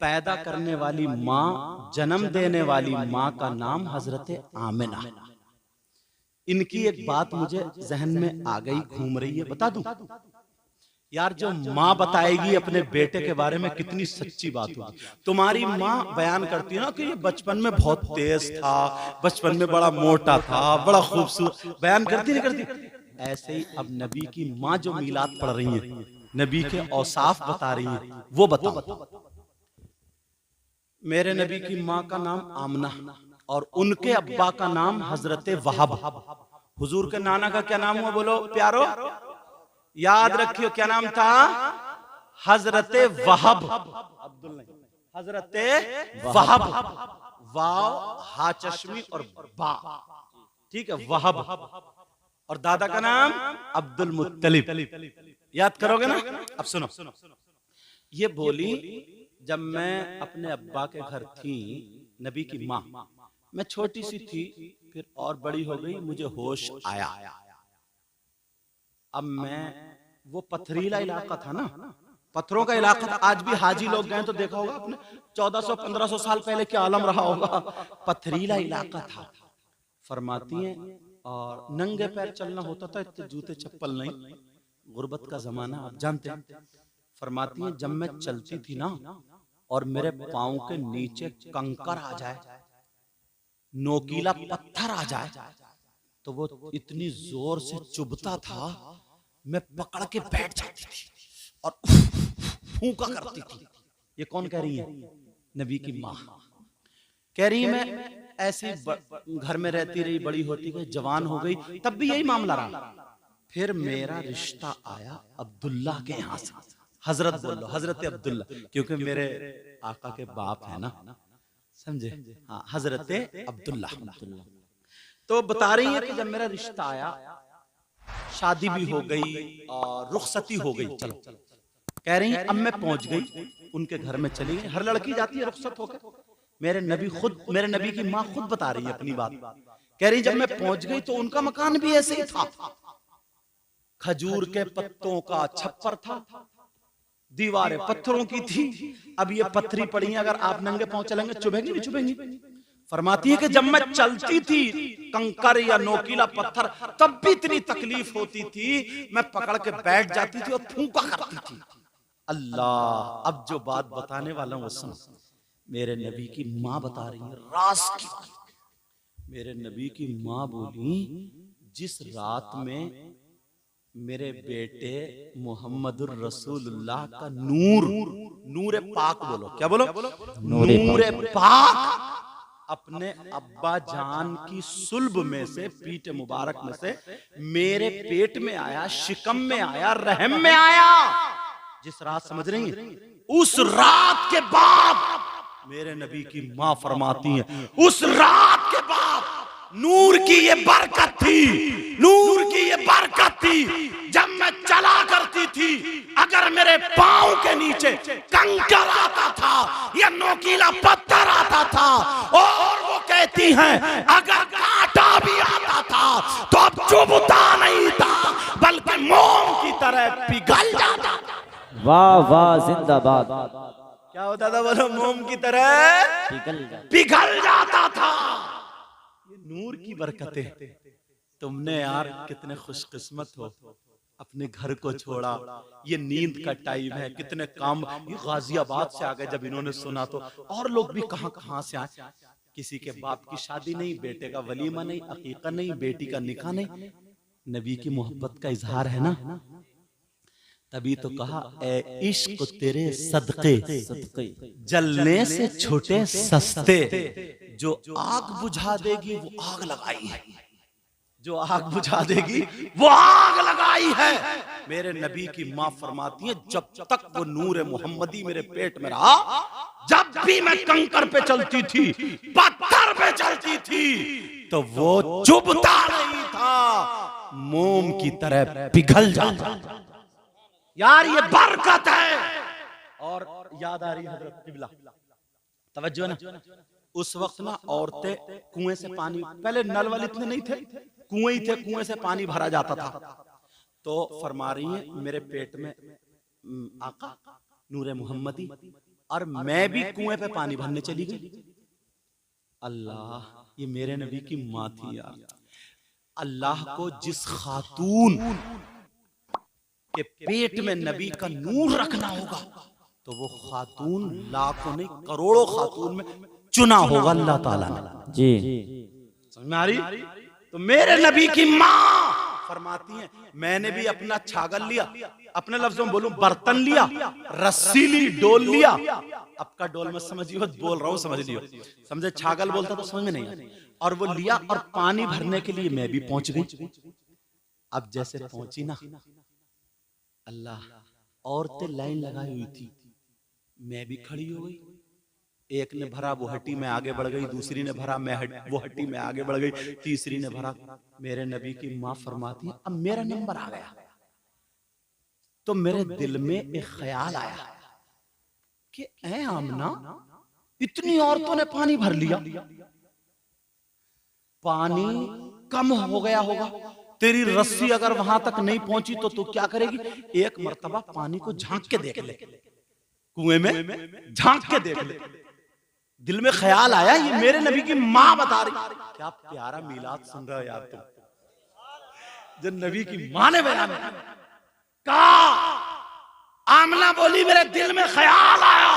पैदा करने वाली माँ, जन्म देने वाली माँ का नाम हजरत आमिना। इनकी एक बात मुझे जहन में आ गई, घूम रही है, बता दूं? यार जो माँ बताएगी अपने बेटे के बारे में कितनी सच्ची बात होगी। तुम्हारी माँ बयान करती है ना कि ये बचपन में बहुत तेज था, बचपन में बड़ा मोटा था, बड़ा खूबसूरत, बयान करती नहीं करती? ऐसे ही अब नबी की माँ जो मीलाद पढ़ रही है, नबी के औसाफ बता रही है, वो बताओ। मेरे नबी की माँ का नाम आमना और उनके अब्बा का नाम हजरत वहाब। हुजूर के नाना का क्या नाम हुआ बोलो प्यारो? याद रखियो, क्या नाम था? हजरत वहाब। अब्दुल नहीं, हजरत वहाब। वाव हा चश्मी और बा, ठीक है, वहाब। और दादा का नाम अब्दुल मुत्तलिब। याद करोगे ना? अब सुनो, ये बोली, जब मैं अपने अब्बा के घर थी, नबी की माँ, मैं छोटी सी थी, फिर और बड़ी हो गई, मुझे होश आया। अब मैं, वो पथरीला इलाका था ना, पत्थरों का इलाका था। आज भी हाजी लोग गए तो देखा होगा अपने 1400-1500 साल पहले क्या आलम रहा होगा। पथरीला इलाका था। फरमाती हैं, और नंगे पैर चलना होता था, इतने जूते चप्पल नहीं, गुर्बत का जमाना आप जानते हैं। फरमाती हैं, जब मैं चलती थी ना और मेरे पाँव के नीचे कंकर आ जाए, नोकीला पत्थर आ जाए, तो वो इतनी जोर से चुभता था, मैं पकड़ के बैठ जाती थी और फूंका करती थी। ये कौन कह रही है? नबी की माँ कह रही है। मैं ऐसे घर में रहती रही, बड़ी होती गई, जवान हो गई, तब भी यही मामला रहा। फिर मेरा रिश्ता आया अब्दुल्ला के यहाँ से। हजरत बोलो, हजरत अब्दुल्ला, क्योंकि मेरे आका के बाप है ना, समझे? हाँ, हजरत अब्दुल्ला। तो बता रही है कि जब मेरा रिश्ता आया, शादी भी हो गई और रुखसती हो गई, चलो, कह रही अब मैं पहुंच गई उनके घर में, चली गई। हर लड़की जाती है रुखसत होकर। मेरे नबी की माँ खुद बता रही है अपनी बात, कह रही जब मैं पहुंच गई तो उनका मकान भी ऐसे ही था, खजूर के पत्तों का छप्पर था, दीवारें पत्थरों की थी। अब ये पत्थरी पड़ी है, अगर आप नंगे पांव चलेंगे चुभेंगी नहीं चुभेंगी? फरमाती है कि जब मैं चलती थी, कंकर या नोकीला पत्थर, तब भी इतनी तकलीफ होती थी, मैं पकड़ के बैठ जाती थी और फूंका करती थी। अल्लाह, अब जो बात बताने वाला हूं वो सुनो। मेरे नबी की माँ बता रही है राज की बात। मेरे नबी की माँ बोली, जिस रात में मेरे बेटे मोहम्मदुर रसूलुल्लाह का नूर पाक, बोलो क्या बोलो? नूर पाक अपने अब्बा जान की सुल्ब में से, पीठ मुबारक में से मेरे पेट में आया, शिकम में आया, रहम में आया। जिस रात, समझ रही हैं, उस रात के बाद मेरे नबी की माँ फरमाती हैं, उस रात के बाद नूर की ये बरकत थी, नूर की ये बरकत थी। जब मैं चला करती थी, अगर मेरे पांव के नीचे कंकर आता था या नोकीला पत्थर आता था, और वो कहती हैं अगर कांटा भी आता था तो अब चुभता नहीं था, बल्कि मोम की तरह पिघल जाता था। वाह वाह, जिंदाबाद। क्या होता था बोलो? मोम की तरह पिघल जाता था। ये नूर की बरकतें। तुमने यार कितने खुशकिस्मत हो, अपने घर को छोड़ा, ये नींद का टाइम है, कितने काम। ये गाजियाबाद से आ गए, जब इन्होंने सुना तो और लोग भी कहां कहां से आए। किसी के बाप की शादी नहीं, बेटे का वलीमा नहीं, अकीका नहीं, बेटी का निकाह नहीं, नबी की मोहब्बत का इजहार है ना। तभी तो कहा ए इश्क तेरे सदके सदके जलने से छोटे सस्ते, जो आग बुझा देगी वो आग लगाई है, जो आग बुझा देगी वो आग लगाई है। मेरे नबी की माँ फरमाती है जब तक वो नूर मोहम्मदी मेरे पेट में रहा, जब भी मैं कंकर पे चलती थी, पत्थर पे चलती थी, तो वो चुभता नहीं था, मोम की तरह पिघल जाता। यार ये बरकत है। और याद आ रही हजरत किबला, तवज्जो ना, उस वक्त ना औरतें कुएं से पानी, पहले नल वाले इतने नहीं थे, कुएं ही थे, कुएं से पानी भरा जाता था। तो फरमा रही है मेरे पेट में आका नूरे मोहम्मदी, और मैं भी कुएं पे पानी भरने चली गई। अल्लाह, ये मेरे नबी की माँ थी यार। अल्लाह को जिस खातून के पेट में नबी का नूर रखना होगा, तो वो खातून लाखों नहीं करोड़ों खातून में चुना होगा अल्लाह ताला ने। जी समझ में आ रही? तो मेरे नबी की माँ फरमाती हैं मैंने भी अपना छागल लिया, अपने लफ्जों में बोलूं बर्तन लिया, रस्सी ली, डोल लिया। अब का डोल मत समझियो, बोल रहा हूं समझ लियो, समझे? छागल बोलता तो समझ में नहीं आया। और वो लिया और पानी भरने के लिए मैं भी पहुंच गई। अब जैसे पहुंची ना, अल्लाह, औरतें लाइन लगाई हुई थी, मैं भी खड़ी हो गई। एक ने भरा, वो हट्टी में आगे बढ़ गई, दूसरी ने भरा, वो हट्टी में आगे बढ़ गई, तीसरी ने भरा। मेरे नबी की माँ फरमाती है अब मेरा नंबर आ गया, तो मेरे दिल में एक ख्याल आया कि ऐ आमना, इतनी औरतों ने पानी भर लिया, पानी कम हो गया होगा, तेरी रस्सी अगर वहां तक नहीं पहुंची तो तू क्या करेगी? एक मर्तबा पानी को झांक के देख ले, कुएं में झांक के देख ले। दिल में ख्याल आया, ये मेरे नबी की माँ बता रही। क्या प्यारा मीलाद सुन रहे हो यार तुम, जो नबी की माँ ने बयान कहा। आमना बोली मेरे दिल में ख्याल आया,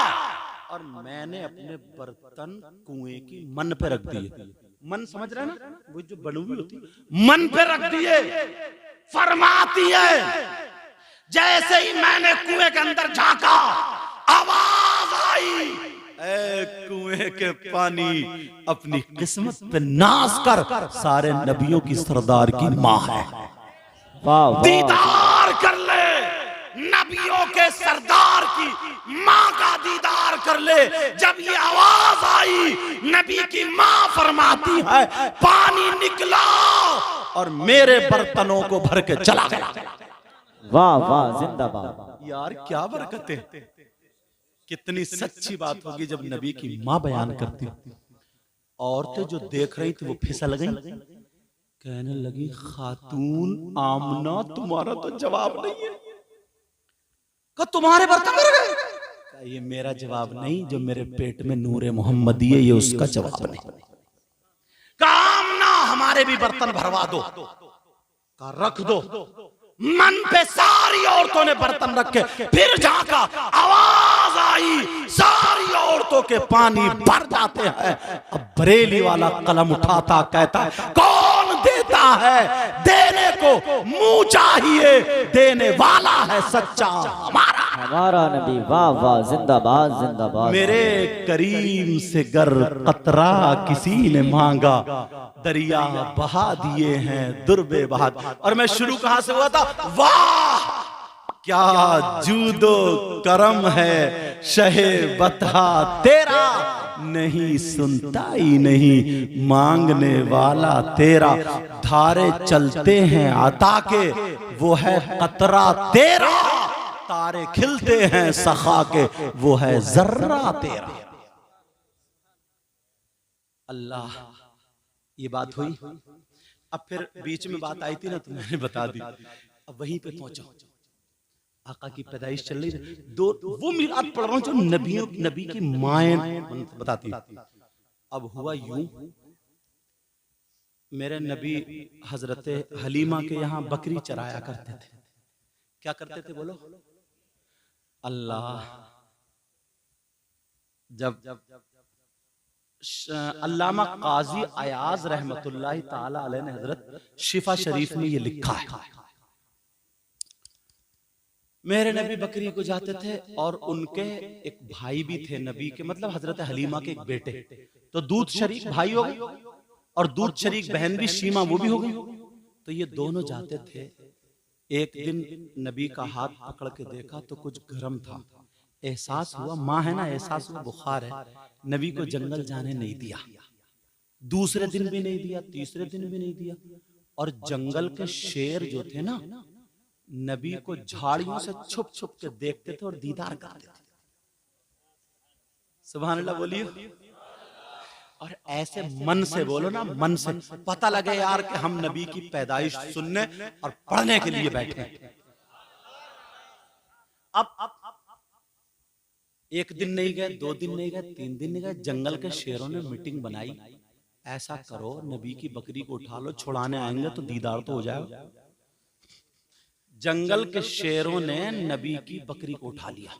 और मैंने अपने बर्तन कुएं की मन पे रख दिए। मन समझ रहे ना, वो जो बनी हुई होती, मन पे रख दिए। फरमाती है जैसे ही मैंने कुएं के अंदर झांका, आवाज आई, ऐ कुएं के पानी, अपनी किस्मत पे नाज कर, सारे नबियों की सरदार की माँ है। दीदार कर ले नबियों के सरदार की माँ का, दीदार कर ले। जब ये आवाज आई, नबी की माँ फरमाती है पानी निकला और मेरे बर्तनों को भर के चला गया। वाह वाह, जिंदाबाद। यार क्या बरकत है, कितनी सच्ची बात होगी जब नबी की माँ बयान करती। औरतें जो देख रही थी वो फिसल गई, कहने लगी खातून आमना तुम्हारा तो जवाब नहीं है। कहा तुम्हारे बर्तन भर गए? कहा ये मेरा जवाब नहीं, जो मेरे पेट में नूरे मोहम्मदी है ये उसका जवाब नहीं। कहा आमना हमारे भी बर्तन भरवा दो। कहा रख दो। मन पे सारी औरतों ने बर्तन रखे, फिर झांका, आवाज आई, सारी औरतों के पानी भर जाते हैं। अब बरेली वाला कलम उठाता कहता है कौन देता है, देने को मुंह चाहिए, देने वाला है सच्चा हमारा नबी। वाह वाह, जिंदाबाद जिंदाबाद। मेरे करीम से गर कतरा किसी ने मांगा, दरिया बहा दिए हैं दुर्बे बहा। और मैं शुरू कहां से हुआ था? वाह क्या जूदो करम है शहे बता तेरा, नहीं सुनता ही नहीं मांगने वाला तेरा। धारे चलते हैं अता के वो है कतरा तेरा, तारे खिलते हैं सखा के वो है जर्रा तेरा। अल्लाह, ये बात हुई। अब फिर बीच में बात आई थी ना, तो मैंने बता दी। अब वहीं पे पहुंचा, आका की पैदाइश चल रही है। दो वो मीरात पढ़ रहा हूं जो नबी की माएं बताती। अब हुआ यूं, मेरे नबी हजरत हलीमा के यहाँ बकरी चराया करते थे। क्या करते थे बोलो? अल्लाह, जब अल्लामा काजी अयाज रहमतुल्लाह ताला अलैह ने हजरत शिफा शरीफ में ये लिखा है, मेरे नबी बकरी को जाते थे और उनके एक भाई भी थे नबी के, मतलब हजरत हलीमा के एक बेटे, तो दूध शरीक भाई हो गए और दूध शरीक बहन भी शीमा, वो भी हो गई। तो ये दोनों जाते थे। एक दिन नबी का हाथ पकड़ के देखा तो कुछ गर्म था, एहसास हुआ, माँ है ना, एहसास हुआ बुखार है। नबी को जंगल जाने नहीं दिया, दूसरे दिन भी नहीं दिया, तीसरे दिन भी नहीं दिया। और जंगल के शेर जो थे ना, नबी को झाड़ियों से छुप छुप के देखते थे और दीदार करते थे। सुभान अल्लाह बोलिए। और ऐसे मन से बोलो ना, मन से, पता लगे यार कि हम नबी की पैदाइश सुनने और पढ़ने के लिए बैठे हैं। अब एक दिन नहीं गए, 2 दिन नहीं गए, 3 दिन नहीं गए, जंगल के शेरों ने मीटिंग बनाई, ऐसा करो नबी की बकरी को उठा लो, छुड़ाने आएंगे तो दीदार तो हो जाएगा। जंगल के शेरों ने नबी की बकरी को उठा लिया।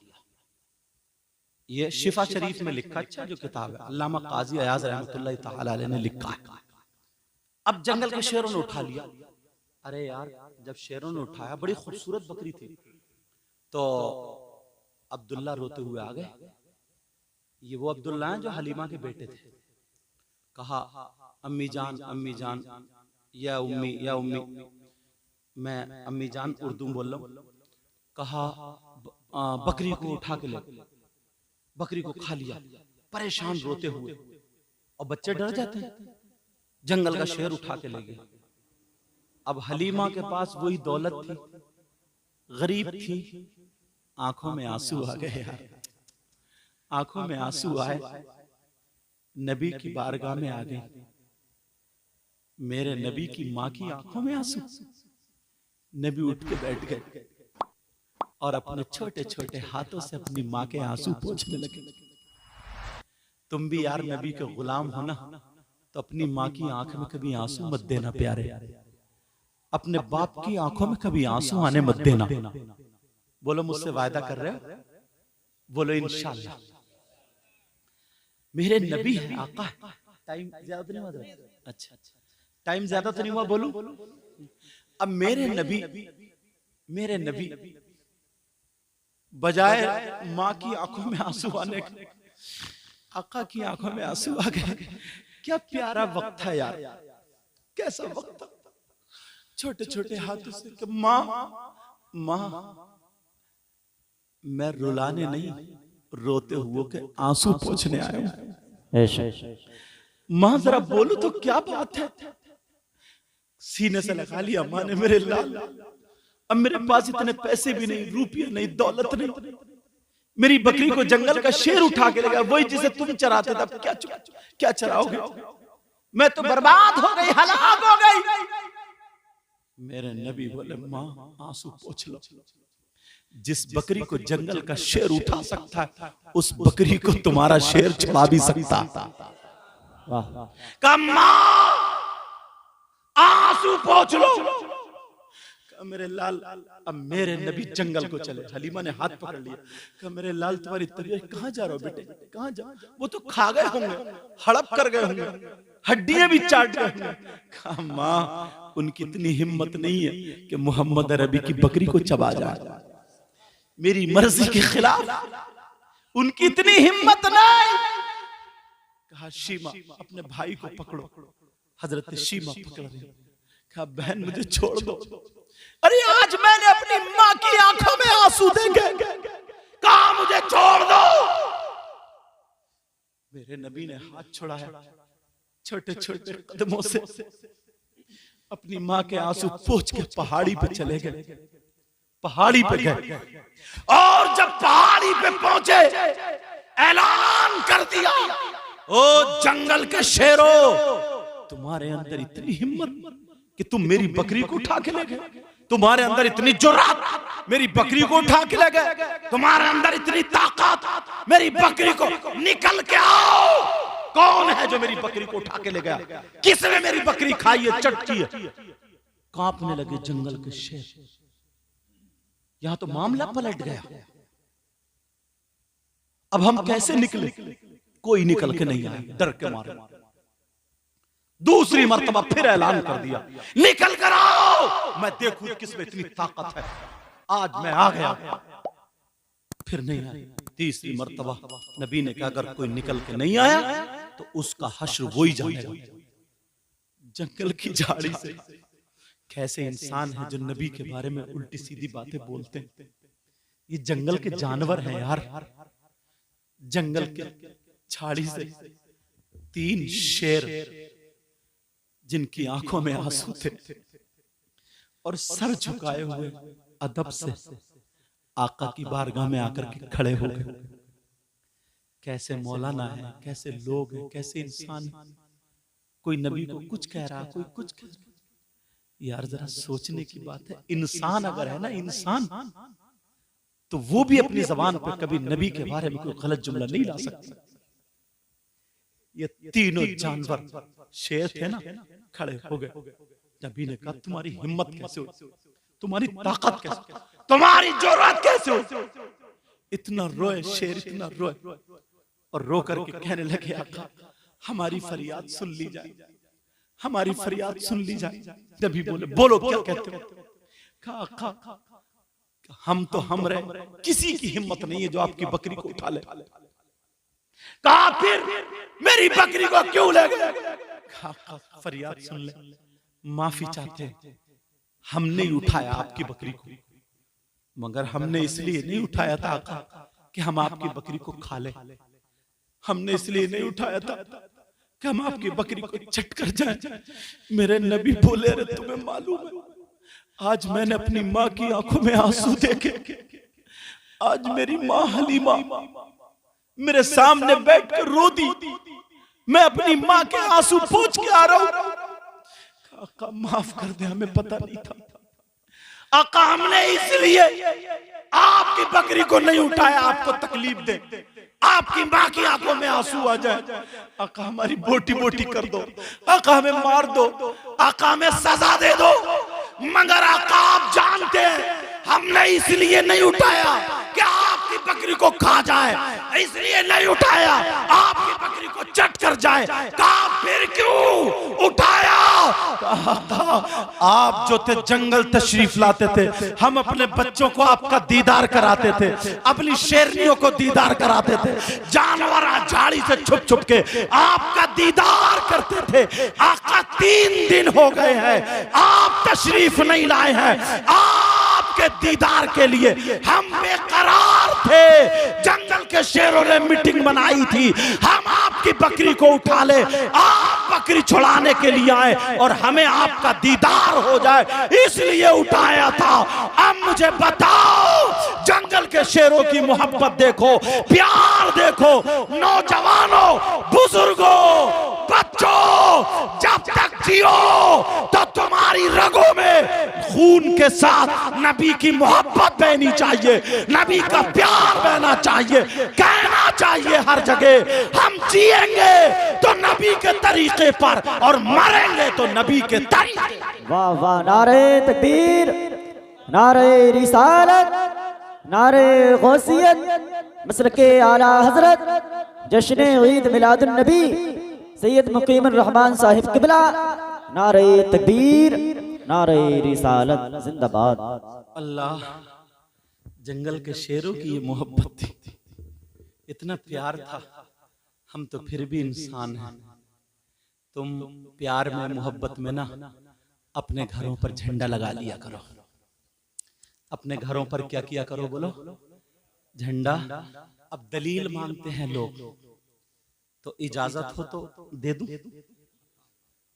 ये शिफा शरीफ में लिखा, अच्छा जो किताब है, अल्लामा काजी अयाज रहमतुल्लाह तआला अलैह ने लिखा है। अब जंगल के शेरों ने उठा लिया। अरे यार, जब शेरों ने उठाया, बड़ी खूबसूरत बकरी थी, तो अब्दुल्ला रोते हुए आ गए। ये वो अब्दुल्ला हैं जो हलीमा के बेटे थे। कहा, अम्मी जान, या उम्मी, मैं अम्मी जान उर्दू बोल रहा हूं। कहा, बकरी को उठा के ले, बकरी को खा लिया, परेशान रोते हुए। और बच्चे डर जाते हैं, जंगल का शेर उठा के ले गया। अब हलीमा के पास वही दौलत थी, गरीब थी, आंखों में आंसू आ गए यार, आंखों में आंसू आए, नबी की बारगाह में आ गई। मेरे नबी की माँ की आंखों में आंसू। नबी उठ के बैठ गए और अपने छोटे छोटे हाथों से अपनी माँ के आंसू पोंछने लगे। तुम भी यार नबी के गुलाम हो ना, तो अपनी माँ की आंख में कभी आंसू मत देना प्यारे, अपने बाप की आंखों में कभी आंसू आने मत देना। बोलो मुझसे वायदा कर रहे हो? बोलो इंशाअल्लाह। मेरे नबी है, आका है। टाइम ज्यादा तो नहीं हुआ? अच्छा, टाइम ज्यादा तो नहीं हुआ? बोलूं? अब मेरे नबी बजाय माँ की आंखों में आंसू आने के, आका की आंखों में आंसू आ गए। क्या प्यारा वक्त था यार, कैसा वक्त था। छोटे छोटे हाथों से माँ मैं रुलाने नहीं, रोते हुए के आंसू पोंछने आया हूं। माँ जरा बोलो तो क्या बात है। सीने से लगा लिया माँ ने, मेरे लाल, अब मेरे पास इतने पैसे भी नहीं, रुपये नहीं, दौलत नहीं, मेरी बकरी को जंगल का शेर उठा के ले गया, वही जिसे तुम चराते थे, अब क्या चराओगे? मैं तो बर्बाद हो गई, हलाक हो गई। मेरे नबी बोले, माँ आंसू पोंछ लो। जिस बकरी को जंगल का शेर उठा सकता है, उस बकरी को तुम्हारा शेर छुड़ा भी सकता। आंसू पोंछ लो। मेरे लाल, अब मेरे नबी जंगल को चले। हलीमा ने हाथ पकड़ लिया, कहा मेरे लाल तुम्हारी तबीयत, कहाँ जा रहे हो बेटे, कहाँ जा? वो तो खा गए होंगे, हड़प कर गए होंगे, हड्डियां भी चाट गए होंगे। कहा माँ, उनकी इतनी हिम्मत नहीं है कि मोहम्मद अरबी की बकरी को चबा जाए, मेरी मर्जी के खिलाफ उनकी इतनी हिम्मत नहीं। कहा शीमा, अपने भाई को पकड़ो। हजरत शीमा पकड़ रही। कहा बहन मुझे छोड़ दो। अरे आज मैंने अपनी माँ की आंखों में आंसू देखे। कहा मुझे छोड़ दो। मेरे नबी ने हाथ छुड़ाया, छोटे छोटे कदमों से अपनी माँ के आंसू पोंछ के पहाड़ी पे चले गए। पहाड़ी पे गए और जब पहाड़ी पे पहुंचे, ऐलान कर दिया, ओ जंगल के शेरों, तुम्हारे अंदर इतनी हिम्मत कि तुम मेरी बकरी को उठा के ले गए, तुम्हारे अंदर इतनी जुर्रत मेरी बकरी को उठा के ले गए, तुम्हारे अंदर इतनी ताकत, मेरी बकरी को निकल के आओ। कौन है जो मेरी बकरी को उठा के ले गया? किसने मेरी बकरी खाई है, चटकी है? कांपने लगे जंगल के शेर। यहां तो मामला पलट गया। अब हम कैसे निकले? कोई निकल के नहीं आया, डर के मारे। दूसरी मर्तबा फिर ऐलान कर दिया, निकल कर आओ, मैं देखूं किसमें इतनी ताकत है। आज मैं आ गया, फिर नहीं आया। तीसरी मर्तबा नबी ने कहा अगर कोई निकल के नहीं आया तो उसका हश्र वही जानेगा, जंगल की झाड़ी से। कैसे इंसान है जो नबी के बारे में उल्टी सीधी बातें बोलते हैं। ये जंगल के जानवर हैं यार। जंगल के झाड़ी से 3 शेर जिनकी आंखों में आंसू थे और सर झुकाए हुए अदब से आका की बारगाह में आकर के खड़े हो गए। कैसे मौलाना है, कैसे लोग हैं, कैसे इंसान है। कोई नबी को कुछ कह रहा, कोई कुछ कह रहा। यार जरा सोचने की बात है। इंसान अगर है ना, इंसान, तो वो भी अपनी जबान पर कभी नबी के बारे में कोई गलत जुमला नहीं ला सकता। ये तीनों जानवर शेर थे ना, खड़े हो गए। नबी ने कहा तुम्हारी हिम्मत कैसे हो, तुम्हारी ताकत कैसे, तुम्हारी जुर्रत कैसे हो। इतना रोए शेर, इतना रोए और रो करके कहने लगे आका हमारी फरियाद सुन ली जाए, हमारी फरियाद सुन ली जाए। नबी बोले बोलो क्या कहते हो। कहा आका हम तो हम रहे, किसी की हिम्मत नहीं है जो आपकी बकरी को उठा ले। कहा फिर मेरी बकरी को क्यों ले गए। कहा फरियाद सुन ले, माफी चाहते हैं। हमने ही उठाया आपकी बकरी को, मगर हमने इसलिए नहीं उठाया था आका कि हम आपकी बकरी को खा ले। हमने इसलिए नहीं उठाया था कि हम आपकी बकरी को चट कर जाए। मेरे नबी बोले अरे तुम्हें मालूम है आज मैंने अपनी माँ की आंखों में आंसू देखे। आज मेरी माँ हलीमा मेरे सामने बैठ कर रो दी। मैं अपनी माँ के आंसू पोंछ के आ रहा हूं। आका माफ कर दे, हमें पता नहीं था। आका हमने इसलिए आपकी बकरी को नहीं उठाया आपको तकलीफ दे, आपकी माँ की आंखों में आंसू आ जाए। आका हमारी बोटी बोटी कर दो, आका हमें मार दो, आका हमें सजा दे दो। मगर आका आप जानते हैं हमने इसलिए नहीं उठाया कि आपकी बकरी को खा जाए, इसलिए नहीं उठाया आपकी बकरी को चट कर जाए। कहा फिर क्यों उठाया। आप जो थे जंगल तशरीफ लाते थे, हम अपने बच्चों को आपका दीदार कराते थे, अपनी शेरनियों को दीदार कराते थे, जानवर झाड़ी से छुप छुप के आपका दीदार करते थे। आका 3 दिन हो गए हैं आप तशरीफ नहीं लाए हैं। आपके दीदार के लिए हम बेकरार थे। जंगल के शेरों ने मीटिंग बनाई थी हम आपकी बकरी को उठा ले, आप बकरी छुड़ाने के लिए आए और हमें आपका दीदार हो जाए इसलिए उठाया था। अब मुझे बताओ जंगल के शेरों की मोहब्बत देखो, प्यार देखो। नौजवानों, बुजुर्गों, बच्चों, जब तक जियो तो तुम्हारी रगों में खून के साथ नबी की मोहब्बत बहनी चाहिए, नबी का प्यार बहना चाहिए, कहना चाहिए हर जगह हम जिएंगे तो नबी के तरीके पर और मरेंगे तो नबी के तरीके। वाह वाह, नारे तकबीर, नारे रिसालत, नारे गौसियत, मसलके आला हजरत, जश्न ईद मिलादुन नबी सैयद मुकीमुर रहमान साहिब किबला। नारे तकबीर, नारे रिसालत, जिंदाबाद। अल्लाह, जंगल के शेरों की ये मोहब्बत थी, इतना प्यार था। हम तो फिर भी इंसान हैं। तुम प्यार में, मोहब्बत में ना अपने घरों पर झंडा लगा लिया करो। अपने घरों पर क्या किया करो बोलो, झंडा। अब दलील मांगते हैं लोग, तो इजाजत हो तो दे दूं।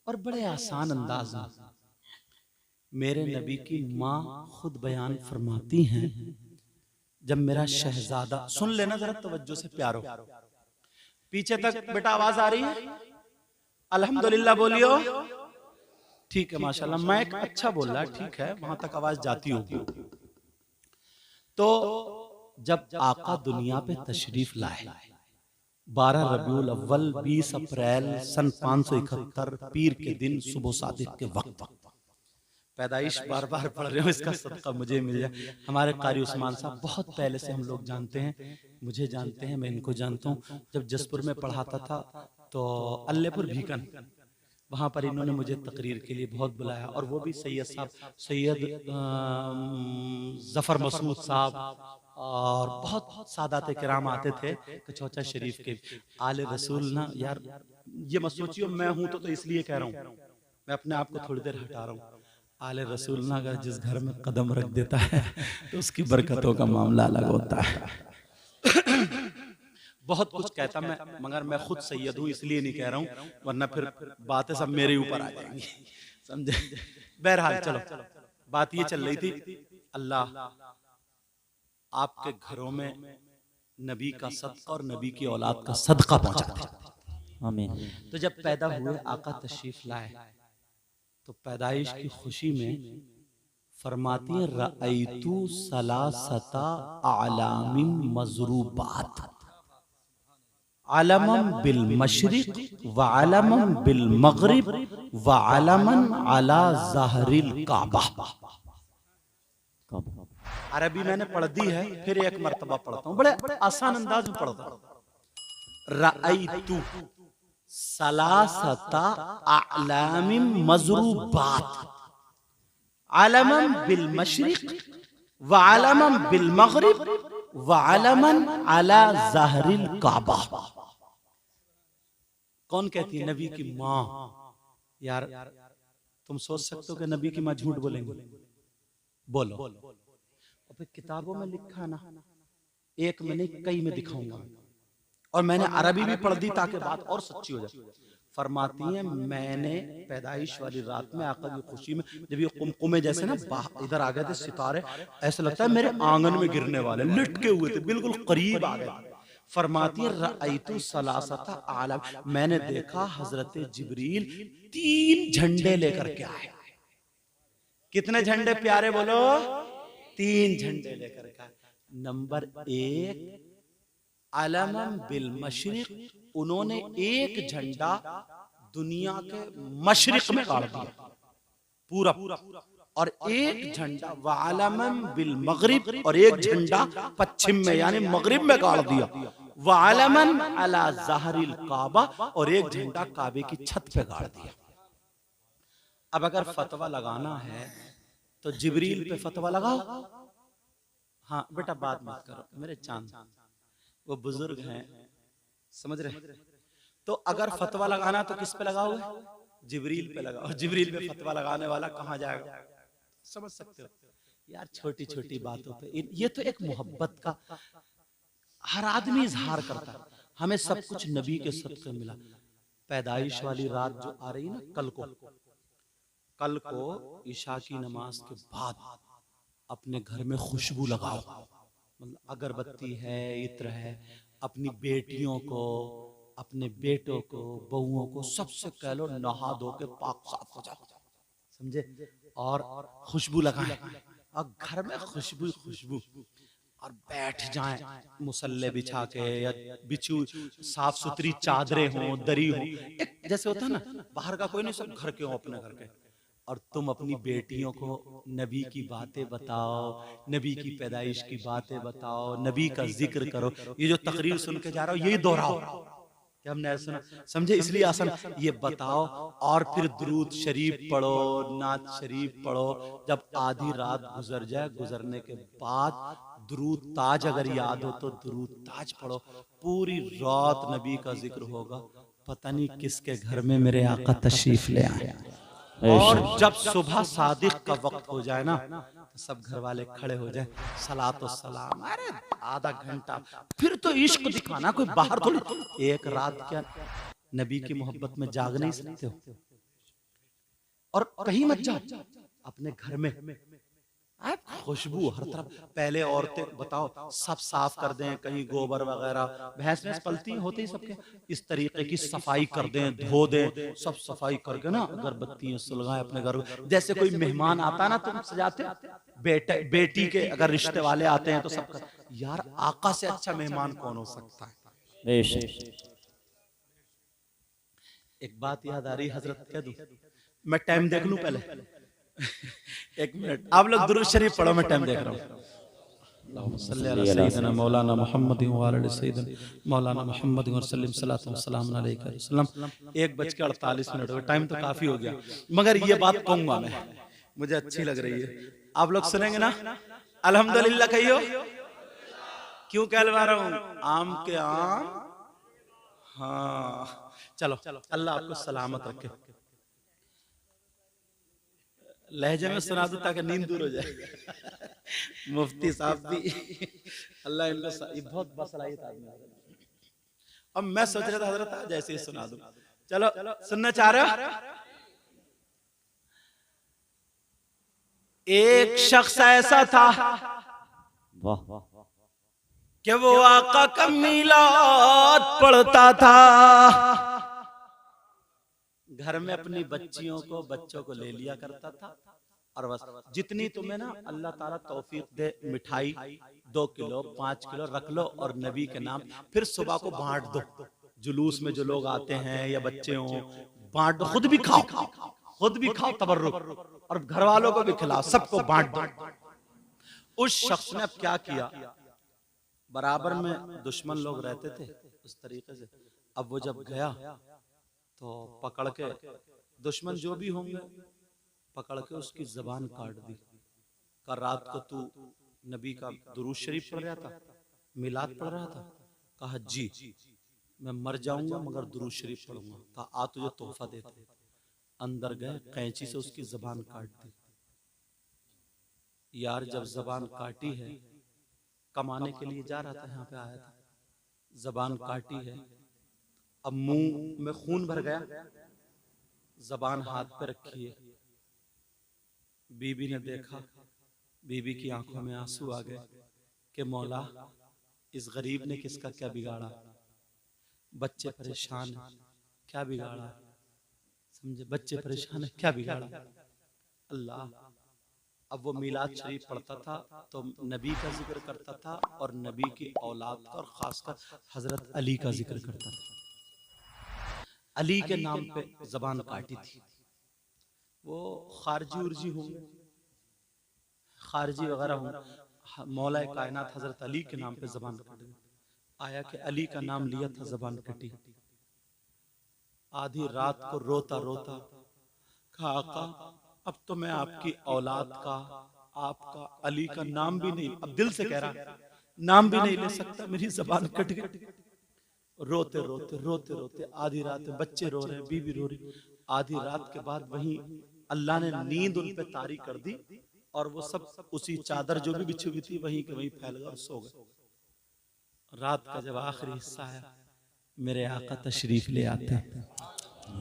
और बड़े आसान अंदाज में मेरे नबी की माँ खुद बयान फरमाती हैं, जब मेरा शहजादा, सुन लेना जरा तवज्जो से प्यारो, पीछे तक बेटा आवाज आ रही है? अल्हम्दुलिल्लाह बोलियो। ठीक है माशाल्लाह, माइक अच्छा बोल रहा है, ठीक है, वहां तक आवाज जाती होगी। तो जब आका दुनिया पे तशरीफ लाए 12 रबीउल अव्वल 20 अप्रैल सन 571 पीर के दिन सुबह सादिक के वक्त, पैदाइश बार बार पढ़ रहे हो, इसका सदका मुझे मिल जाए। हमारे कारी उस्मान साहब बहुत पहले से हम लोग जानते हैं, मुझे जानते हैं, मैं इनको जानता हूँ। जब जसपुर में पढ़ाता था तो अल्लेपुर भीकन वहाँ पर इन्होंने मुझे तकरीर के लिए बहुत बुलाया, और वो भी सैयद साहब, सैयद ज़फ़र मसूद साहब, और बहुत सादात किराम आते थे कचौचा शरीफ के। आले रसूल ना यार, ये मत सोचियो मैं हूँ तो इसलिए कह रहा हूँ, मैं अपने आप को थोड़ी देर हटा रहा हूँ। आले रसूल ना अगर जिस घर में कदम रख देता है तो उसकी बरकतों का मामला अलग होता है। बहुत कुछ कहता मैं, मगर मैं खुद सैयद हूँ इसलिए नहीं कह रहा हूँ, वरना फिर बातें सब मेरे ऊपर आ जाएंगी, समझे। बहरहाल चलो, बात ये चल रही थी, अल्लाह आपके घरों में नबी का सदका और नबी की औलाद का सदका पहुंचा दे, आमीन। तो जब पैदा हुए आका तशरीफ लाए, तो पैदाइश की खुशी में फरमाती है रअयतु सलासता आलामिन मजरूबात, अलमन बिल मशरिक व अलमन बिल मगरिब व अलमन अला ज़हरिल काबा। अरबी मैंने पढ़ दी है, फिर एक मर्तबा पढ़ता हूँ, बड़े आसान अंदाज में पढ़ता हूँ। रअयतु सलासता अलामिन मजरूबात, अलमन बिल मशरिक व अलमन बिल मगरिब व अलमन अला ज़हरिल काबा। कौन कहती है? नबी की माँ। यार तुम सोच सकते हो कि नबी की माँ झूठ बोलेंगे? बोलो। अब किताबों में लिखा ना, एक में नहीं कई में दिखाऊंगा, और मैंने अरबी भी पढ़ दी ताकि बात और सच्ची हो जाए। फरमाती हैं मैंने पैदाइश वाली रात में आका की खुशी में, जब ये कुमकुमे जैसे ना इधर आ गए थे सितारे, ऐसा लगता है मेरे आंगन में गिरने वाले, लटके हुए थे, बिल्कुल करीब आ गए। फरमाती है रअयतु सलासता आलम, मैंने देखा हजरत जिब्रील 3 झंडे लेकर के आए। कितने झंडे प्यारे बोलो? 3 झंडे लेकर के आए। नंबर 1 अलमन बिल मशरिक, उन्होंने एक झंडा दुनिया के मशरिक में गाड़ दिया पूरा, और एक झंडा वालमन बिल मगरिब, और एक झंडा पश्चिम में यानी मगरिब में गाड़ दिया, वालमन अला ज़हरिल काबा, और एक झंडा काबे की छत पे गाड़ दिया। अब अगर फतवा लगाना है तो जिब्रील पे फतवा लगाओ। हाँ बेटा बात मत करो मेरे चांद, वो बुजुर्ग हैं, समझ रहे? तो अगर फतवा लगाना तो किस पे लगाओगे? जिब्रील पे लगाओ। जिब्रील पे फतवा लगाने वाला कहाँ जाएगा? समझ सकते हो यार, छोटी छोटी बातों पे ये तो एक मोहब्बत का हर आदमी इजहार करता है। हमें सब कुछ नबी के सदक़े मिला। पैदाइश वाली रात जो आ रही ना, कल को ईशा की नमाज के बाद अपने घर में खुशबू लगाओ, मतलब अगरबत्ती है, इत्र है, अपनी बेटियों को, अपने बेटों को, बहुओं को, सबसे कह लो नहा धो के पाक साफ हो जाओ, समझे, और खुशबू लगाएं, और घर में खुशबू, और बैठ जाएं मुसल्ले बिछा के, या बिछू साफ सुथरी चादरें हो, दरी हो, एक जैसे होता है ना, बाहर का कोई नहीं, सब घर के हो, अपने घर के, और तुम अपनी बेटियों को नबी की बातें बताओ, नबी की पैदाइश की बातें बताओ, नबी का जिक्र करो। ये जो तकरीर सुन के जा रहा हो यही दोहराओ कि हमने सुना, समझे, इसलिए आसान ये बताओ, और फिर दुरूद शरीफ पढ़ो, नात शरीफ पढ़ो। जब आधी रात गुजर जाए, गुजरने के बाद दुरूद ताज अगर याद हो तो दुरूद ताज पढ़ो, पूरी रात नबी का जिक्र होगा, पता नहीं किसके घर में मेरे आका तशरीफ ले आए। और जब सुबह सादिक का वक्त हो जाए ना, तो सब घर वाले खड़े हो जाए, सलातो सलाम, अरे आधा घंटा, फिर तो इश्क दिखाना, कोई बाहर थोड़ी। एक रात क्या नबी की मोहब्बत में जाग नहीं सकते हो? और कहीं मत जाओ, अपने घर में खुशबू हर तरफ। पहले औरतें बताओ सब साफ कर दें, कहीं गोबर वगैरह, भैंस पलती होती सबके, इस तरीके की सफाई कर दें, धो दें, सब सफाई करके ना अगरबत्तियां सुलगाएं अपने घर। जैसे कोई मेहमान आता ना तुम सजाते, बेटी के अगर रिश्ते वाले आते हैं तो सब यार आका से अच्छा मेहमान कौन हो सकता है? एक बात याद आ रही, हजरत कह दूं, मैं टाइम देख लूं पहले? 1 मिनट, आप लोग दुरूद शरीफ पढ़ो, मैं टाइम देख रहा हूँ। सल्ली अला सय्यिदना मौलाना मुहम्मद व अला सय्यिदना मौलाना मुहम्मद व सल्लम सलातो व सलाम अलैका वसल्लम। 1:48 हो गए, टाइम तो काफी हो गया, मगर ये बात कहूंगा मैं, मुझे अच्छी लग रही है। आप लोग सुनेंगे ना? अल्हम्दुलिल्लाह कहियो। क्यों कहलवा रहा हूं? आम के आम। हाँ चलो, अल्लाह आपको सलामत रखे। लहजे में सुना दो ताकि नींद दूर हो जाए। मुफ्ती साहब भी अल्लाह इनको बहुत बसलाहियत आदमी। अब मैं सोच रहा था हजरत आज ऐसे ही सुना दूं। चलो सुनना चाह रहे हो? एक शख्स ऐसा था कि वो आका का मीलाद पढ़ता था। घर में अपनी बच्चों को ले लिया करता था, और बस जितनी तुम्हें ना अल्लाह ताला तौफीक दे, मिठाई 2 किलो 5 किलो रख लो और नबी के नाम, फिर सुबह को बांट दो। जुलूस में जो लोग आते हैं या बच्चे हों, बांट दो, खुद भी खाओ तबर्रुक, और घर वालों को भी खिलाओ, सबको बांट दो। उस शख्स ने अब क्या किया, बराबर में दुश्मन लोग रहते थे उस तरीके से। अब वो जब गया तो पकड़ के दुश्मन जो भी होंगे पकड़ के उसकी जबान काट दी। का रात को तू नबी का दुरूद शरीफ पढ़ रहा था, मिलाद पढ़ रहा था? कहा जी, मैं मर जाऊंगा मगर दुरूद शरीफ पढ़ूंगा। कहा आ तुझे तोहफा देते। अंदर गए, कैंची से उसकी जबान काट दी। यार जब जबान काटी है, कमाने के लिए जा रहा था, यहाँ पे आया था, जबान काटी है, अब मुंह में खून भर गया, जबान हाथ पे रखी है। बीबी ने देखा, बीबी की आंखों में आंसू आ गए कि मौला इस गरीब ने किसका क्या बिगाड़ा, बच्चे परेशान है, क्या बिगाड़ा, समझे, बच्चे परेशान है, क्या बिगाड़ा। अल्लाह, अब वो मिलाद शरीफ पढ़ता था तो नबी का जिक्र करता था और नबी की औलाद का और खासकर हजरत अली का जिक्र करता था। अली के नाम पे जबान काटी थी। वो खारजी उर्जी होंगे, खारजी वगैरह हों, मौला कायनात हजरत अली के नाम पे जबान कट गई। आया कि अली का नाम लिया था, जबान कटी। आधी रात को रोता रोता कहा आका अब तो मैं आपकी औलाद का, आपका अली का नाम भी नहीं, अब दिल से कह रहा नाम भी नहीं ले सकता, मेरी जबान कट गई। रोते रोते रोते रोते आधी रात में बच्चे रो रहे हैं, बीवी रो रही। आधी रात के बाद वहीं अल्लाह ने नींद उन पे तारी कर दी और वो सब उसी चादर जो भी बिछी हुई थी वहीं के वहीं फैल गए और सो गए। रात का जब आखिरी हिस्सा आया, मेरे आका तशरीफ ले आते हैं,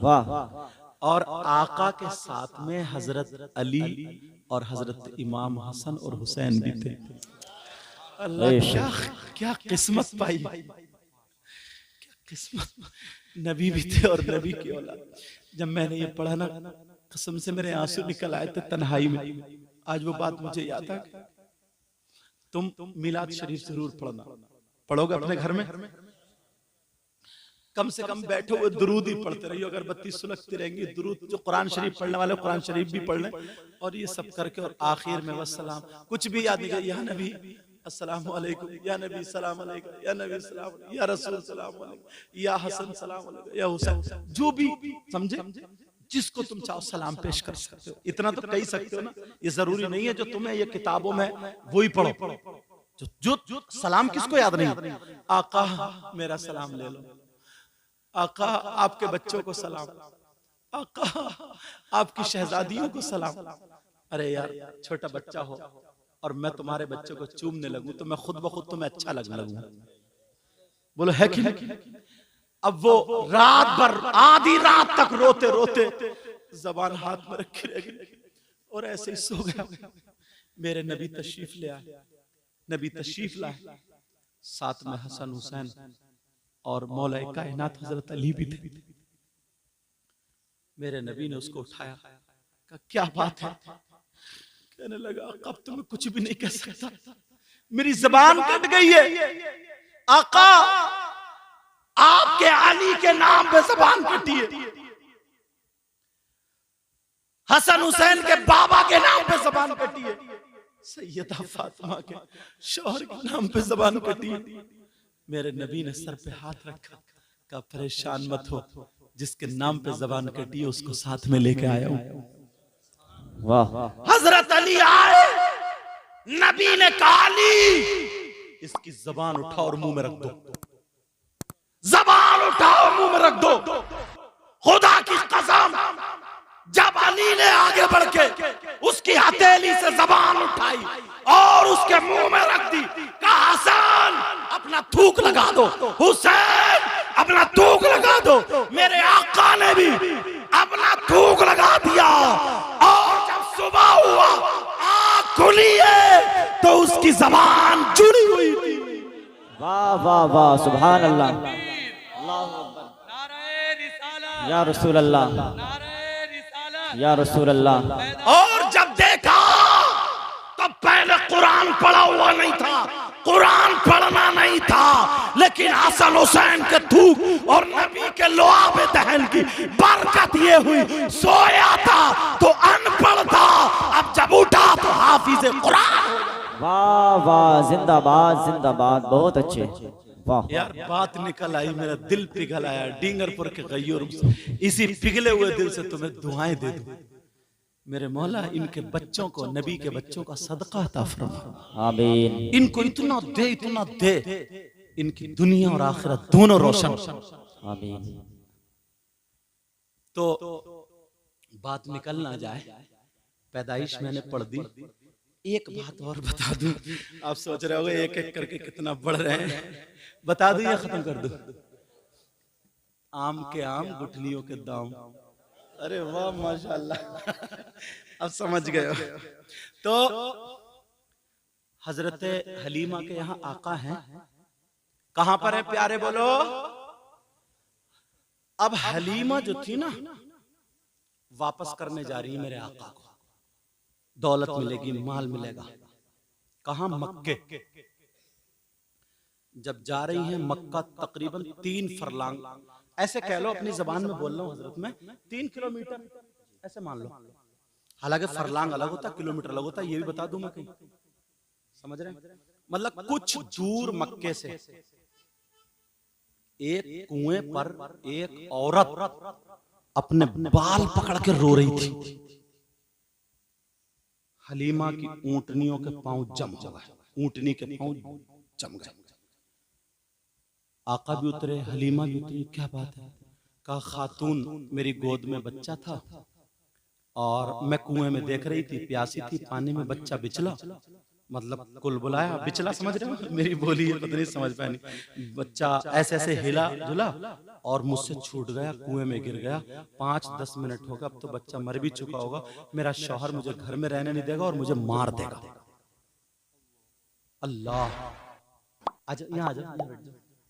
वाह, और आका के साथ में हजरत अली और हजरत इमाम हसन और हुसैन भी थे। अल्लाह क्या क्या किस्मत पाई, क्या किस्मत, नबी भी थे और नबी की औलाद। जब मैंने ये पढ़ा ना, कसम से मेरे आंसू निकल आए थे तन्हाई में। आज वो बात मुझे याद आ, तुम मिलाद शरीफ जरूर पढ़ना, पढ़ोगे अपने घर में, कम से कम बैठो हुए दुरूद ही पढ़ते रहिए, अगरबत्ती सुलगती रहेंगी, दुरूद, जो कुरान शरीफ पढ़ने वाले कुरान शरीफ भी पढ़ लें, और ये सब करके और आखिर में वस्सलाम, कुछ भी याद नहीं, या नबी अस्सलामु अलैकुम, या नबी सलाम अलैकुम, या नबी सलाम, या रसूल सलाम अलैकुम, या हसन सलाम अलैकुम, या हुसैन, जो भी समझे, जिसको तुम चाहो सलाम पेश कर सकते हो। इतना तो कह ही सकते हो ना, ये जरूरी नहीं है जो तुम्हें ये किताबों में वही पढ़ो। जो सलाम किसको याद नहीं, आका मेरा सलाम ले लो, आका आपके बच्चों को सलाम, आका आपकी शहजादियों को सलाम। अरे यार छोटा बच्चा हो और मैं तुम्हारे बच्चों को चूमने लगूं तो मैं खुद ब खुद तुम्हें अच्छा लगने लगूं, बोलो है कि नहीं? अब वो रात भर आधी रात तक रोते रोते जबान हाथ में रखी रह गई और ऐसे ही सो गया। मेरे नबी तशरीफ ले आए, नबी तशरीफ लाए, साथ में हसन हुसैन और मौला कायनात हजरत अली भी थे। मेरे नबी ने उसको उठाया, कहा क्या बात है? कहने लगा अब तुम्हें कुछ भी नहीं कह सकता, मेरी जबान कट गई है, आका आपके अली के नाम पे जबान कटी है, हसन हुसैन के बाबा के नाम पे जबान कटी है, सैयदा फातिमा के शौहर के नाम पे जबान कटी। मेरे नबी ने सर पे हाथ रखा, कहा परेशान मत हो, जिसके नाम पे जबान कटी उसको साथ में लेके आया हूं। वाह। हजरत अली आए, नबी ने कहा अली इसकी जबान उठाओ और मुंह में रख दो, जबान उठाओ मुंह में रख दो। खुदा की कसम, जब अली ने आगे बढ़ के उसकी हथेली से जबान उठाई और उसके मुंह में रख दी, कहा हसन अपना थूक लगा दो, हुसैन अपना थूक लगा दो। मेरे आका ने भी अपना थूक लगा दिया और जब सुबह हुआ आँख खुली है तो उसकी जबान जुड़ी हुई थी। वाह वाह वाह, सुभान अल्लाह, या रसूल अल्लाह, या रसूल अल्लाह। और जब देखा तो पहले कुरान पढ़ा हुआ नहीं था, कुरान पढ़ना नहीं था, लेकिन हसन हुसैन के थूक और नबी के लुआब दहन की बरकत ये हुई। सोया था तो अनपढ़ था, अब जब उठा तो हाफिज कुरान। वाह वाह, जिंदाबाद जिंदाबाद, बहुत अच्छे। वाह यार बात निकल आई, मेरा दिल पिघल आया। डींगरपुर के गयूर, इसी पिघले हुए दिल से तुम्हें दुआएं दे दूं। मेरे मौला इनके बच्चों को, नबी के बच्चों का सदका अता फरमा। आमीन। इनको इतना दे, इतना दे, इनकी दुनिया और आखिरत दोनों रोशन। आमीन। तो बात निकल ना जाए, पैदाइश मैंने पढ़ दी। एक बात और बता दूं, आप सोच रहे होगे एक एक करके कितना बढ़ रहे हैं, बता दूं या खत्म कर दूं? आम के आम, गुठलियों के दाम। अरे वाह माशाल्लाह, अब समझ गए हो। तो हजरत हलीमा के यहाँ आका हैं, कहां पर है प्यारे बोलो? अब हलीमा जो थी ना, वापस करने जा रही है मेरे आका को, दौलत मिलेगी, माल मिलेगा। कहां? मक्के। जब जा रही हैं मक्का, तकरीबन 3 फरलांग, ऐसे कह लो, अपनी जबान में बोल रहा हूं हजरत में, 3 किलोमीटर ऐसे मान लो। हालांकि फरलांग अलग होता, किलोमीटर अलग होता, ये भी बता दूं मैं कहीं, समझ रहे हैं? मतलब कुछ दूर मक्के से एक कुएं पर एक औरत अपने बाल पकड़ के रो रही थी। हलीमा की ऊंटनियों के पांव जम गए, ऊंटनी के पांव जम गए। आका भी उतरे, हलीमा भी उतरी। क्या बात है? कहा खातून, मेरी गोद में बच्चा था और मैं कुएं में देख रही थी, प्यासी थी, पानी में बच्चा बिचला, मतलब कुल बुलाया, बिचला समझ रहे हो? मेरी बोली है, पता नहीं समझ पाए नहीं। बच्चा ऐसे ऐसे हिला जुला और मुझसे छूट गया, कुएं में गिर गया। 5-10 मिनट होगा, अब तो बच्चा मर भी चुका होगा। मेरा शौहर मुझे घर में रहने नहीं देगा और मुझे मार देगा। अल्लाह, आजा यहाँ, आजा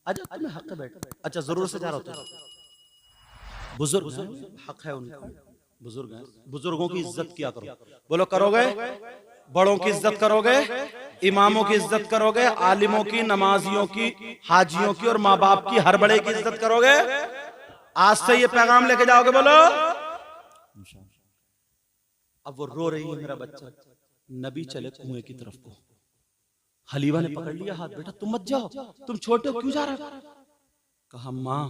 आजा, तुम्हें हक है, बैठ। अच्छा जरूर से जा रहा हो, बुजुर्ग हैं, हक है उनका, बुजुर्ग हैं, बुजुर्गों की इज्जत किया करो। बोलो करोगे? बड़ों की इज्जत करोगे, इमामों की इज्जत करोगे, आलिमों की, नमाजियों की, हाजियों की और माँ बाप की, हर बड़े की इज्जत करोगे। आज से ये पैगाम लेके जाओगे, बोलो। अब वो रो रही है, मेरा बच्चा। नबी चले कुएं की तरफ को, हलीमा ने पकड़ लिया हाथ, बेटा तुम मत जाओ, तुम छोटे हो, क्यों जा रहे हो? कहा माँ,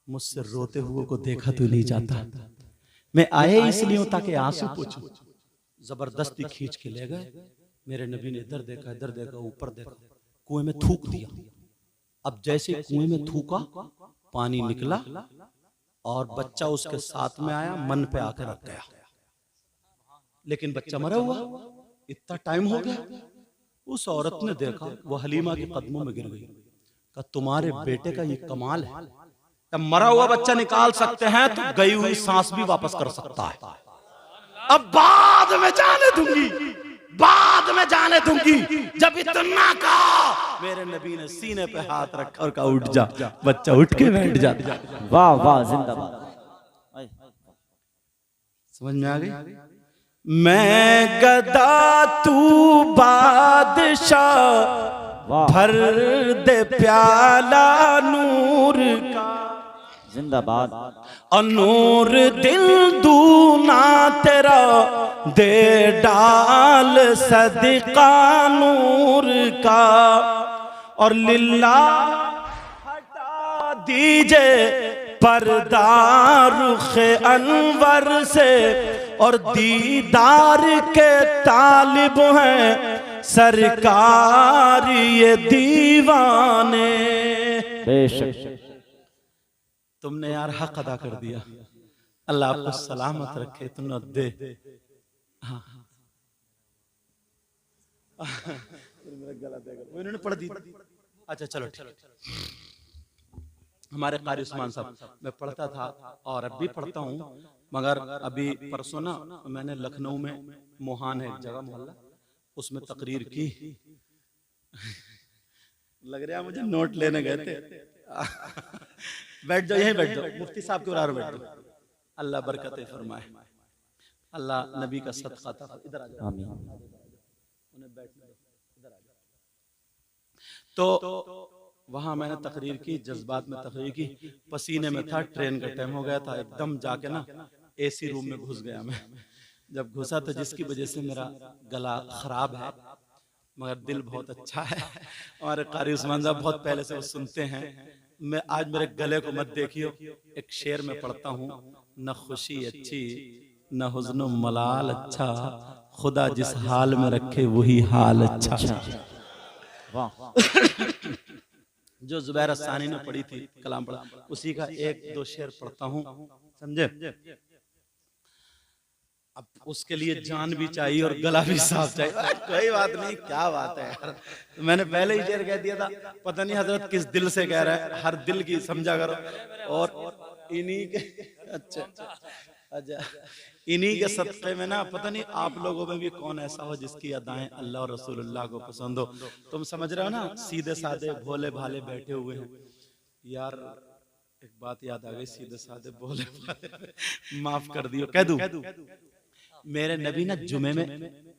मुझसे रोते हुए को देखा तो नहीं जाता, मैं आए इसलिए ताकि आंसू पोंछूं। जबरदस्ती खींच के ले गए। मेरे नबी ने इधर देखा, इधर देखा, ऊपर देखा, कुएं में थूक दिया। अब जैसे कुएं में थूका, पानी निकला और बच्चा उसके साथ में आया, मन पे आकर रख गया। लेकिन बच्चा मरा हुआ, इतना टाइम हो गया। उस औरत ने देखा, वो हलीमा के कदमों में गिर गई। कहा तुम्हारे बेटे का ये कमाल है, जब मरा हुआ बच्चा निकाल सकते हैं तो गई हुई सांस भी वापस कर सकता है। अब बाद में जाने दूंगी, बाद में जाने दूंगी। जब इतना कहा, मेरे नबी ने सीने पे हाथ रखा और कहा उठ जा। बच्चा उठ के बैठ जाता। वाह वाह, जिंदाबाद। समझ में आ गई? मैं गदा तू बादशाह, भर दे प्याला नूर का। जिंदाबाद। और नूर दिल दूना तेरा, दे डाल सदका नूर का, और लिल्ला हटा दीजिए पर्दा रुखे अनवर से, और दीदार के तालिब हैं सरकार ये दीवाने। बेशक तुमने यार हक अदा कर दिया, अल्लाह आपको सलामत रखे। तुमने दे हाँ मेरा गला देगा, इन्होंने पढ़ दी। अच्छा चलो ठीक। हमारे कारी उस्मान साहब, मैं पढ़ता था और अब भी पढ़ता हूँ, मगर अभी परसों ना मैंने लखनऊ में मोहान है एक जगह मोहल्ला, उसमें तकरीर की। लग रहा है मुझे नोट लेने गए थे। बैठ जाओ, यहीं बैठ जाओ, मुफ्ती साहब के बराबर बैठ जाओ। अल्लाह बरकतें फरमाए, अल्लाह नबी का सदका था। इधर आ जाओ, उन्हें बैठने दो, इधर आ जाओ। तो वहां मैंने तकरीर की, जज्बात में तकरीर की, पसीने में था, ट्रेन का टाइम हो गया था, एकदम जाके ना एसी रूम में घुस गया मैं। जब घुसा तो जिसकी वजह से मेरा गला खराब है, मगर दिल बहुत अच्छा है। हमारे कारी उस्मान साहब बहुत पहले से वो सुनते हैं। मैं आज मेरे गले को मत देखियो, एक शेर में पढ़ता हूँ, न खुशी अच्छी न हुज़्न मलाल अच्छा, खुदा जिस हाल में रखे वही हाल अच्छा। जो जुबैर सानी ने पढ़ी थी, कलाम पढ़ा, उसी का एक दो शेर पढ़ता हूँ, समझे। अब उसके लिए जान भी चाहिए और गला भी साफ चाहिए। कोई बात नहीं, क्या बात है यार, मैंने पहले ही शेर कह दिया था। पता नहीं हजरत किस दिल से कह रहा है, हर दिल की समझा करो। और इन्हीं के अच्छा इन्हीं के सदक़े में ना, पता नहीं आप लोगों में भी कौन ऐसा हो जिसकी अदाएं अल्लाह और रसूलुल्लाह को पसंद हो। तुम समझ रहे हो ना, सीधे साधे भोले भाले बैठे हुए हैं यार। एक बात याद आ गई, सीधे साधे भोले भाले, माफ कर दियो, कह दूं। मेरे नबी ना जुमे में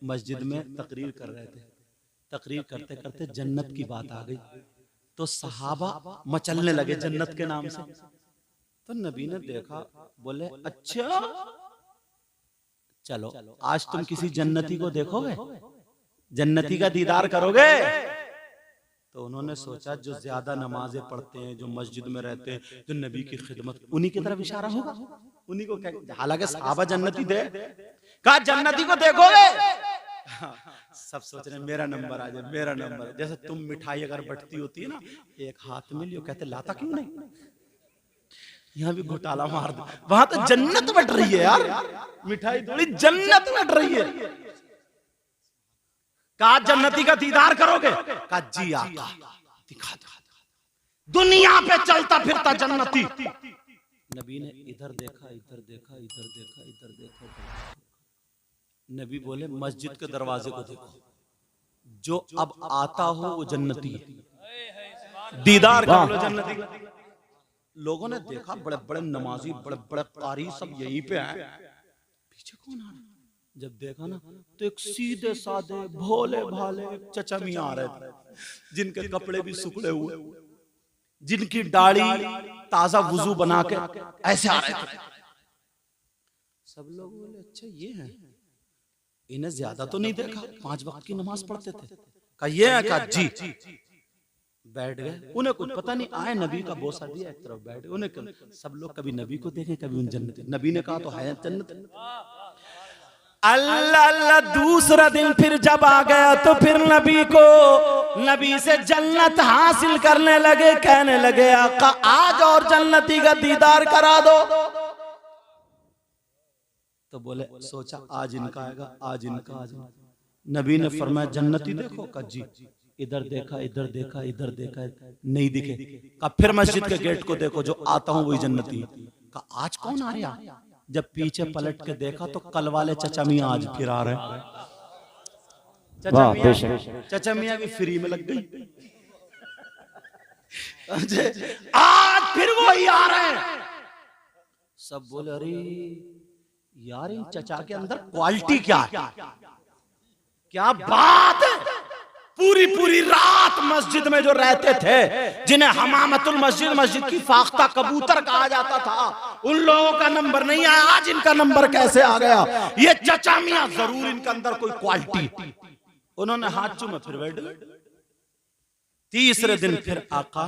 मस्जिद में तकरीर कर रहे थे, तकरीर करते करते जन्नत की बात आ गई, तो सहाबा मचलने लगे जन्नत के नाम से। तो नबी ने देखा, बोले अच्छा चलो आज तुम किसी जन्नती को देखोगे, जन्नती का दीदार करोगे। तो उन्होंने सोचा जो ज्यादा नमाजें पढ़ते हैं, जो मस्जिद में रहते हैं, जो नबी की खिदमत, उन्हीं की तरफ इशारा होगा, उन्हीं को क्या। हालांकि सहाबा जन्नती थे, कहा जन्नती को देखोगे। सब सोच रहे मेरा नंबर आ जाए, मेरा नंबर। जैसे तुम मिठाई अगर बंटती होती है ना, एक हाथ में लियो, कहते लाता क्यों नहीं, यहाँ भी घोटाला मार दो। वहां तो जन्नत बट रही है यार, मिठाई थोड़ी जन्नत बट रही है। कहा जन्नती का दीदार करोगे, कहा जी आका दिखा दो, दुनिया पे चलता फिरता जन्नती। नबी ने इधर देखा, इधर देखा, इधर देखा, इधर देखा। नबी बोले मस्जिद के दरवाजे को देखो, जो अब आता हो वो जन्नती है, दीदार कर लो जन्नती। लोगों ने देखा, बड़े बड़े नमाजी, बड़े बड़े कारी सब यहीं पे हैं, पीछे कौन आ रहा है। जब देखा ना, तो एक सीधे साधे भोले भाले चचा मियां आ रहे थे, जिनके कपड़े भी सुखड़े हुए, जिनकी दाढ़ी ताजा वुजू बना के ऐसे आ रहे थे। सब लोग बोले अच्छा ये है, इन्हें ज्यादा तो नहीं देखा, 5 वक्त की नमाज पढ़ते थे। कहा ये है, कहा जी। बैठ गए, उन्हें कुछ पता नहीं, आए नबी का बोसा दिया, एक तरफ बैठ गए। उन्हें सब लोग कभी नबी को देखें, कभी उन जन्नत। नबी ने कहा तो है जन्नत। अल्लाह अल्लाह, दूसरा दिन फिर जब आ गया तो फिर नबी से जन्नत हासिल करने लगे, कहने लगे आका आज और जन्नती का दीदार करा दो। तो बोले सोचा आज इनका आएगा, आज इनका, आज नबी ने फरमाया जन्नती देखो, का जी। इधर देखा, इधर देखा, इधर देखा, नहीं दिखे। का फिर मस्जिद के गेट को देखो, जो आता हूं वही जन्नती। का आज कौन आ रहा। जब पीछे पलट के देखा तो कल वाले चचा मियां आज फिर आ रहे हैं। चचा मियां भी फ्री में लग गई, आज फिर वही आ रहे हैं। सब बोले अरे यार इन चचा के अंदर क्वालिटी क्या है, क्या बात है, पूरी पूरी रात मस्जिद में जो रहते थे, जिन्हें हमामतुल मस्जिद, मस्जिद की फाख्ता कबूतर कहा जाता था, उन लोगों का नंबर नहीं आया। आज इनका नंबर कैसे आ गया? ये चचा मियां, जरूर इनके अंदर कोई क्वालिटी। उन्होंने हाथ चूमे, फिर बैठ गए। तीसरे दिन फिर आका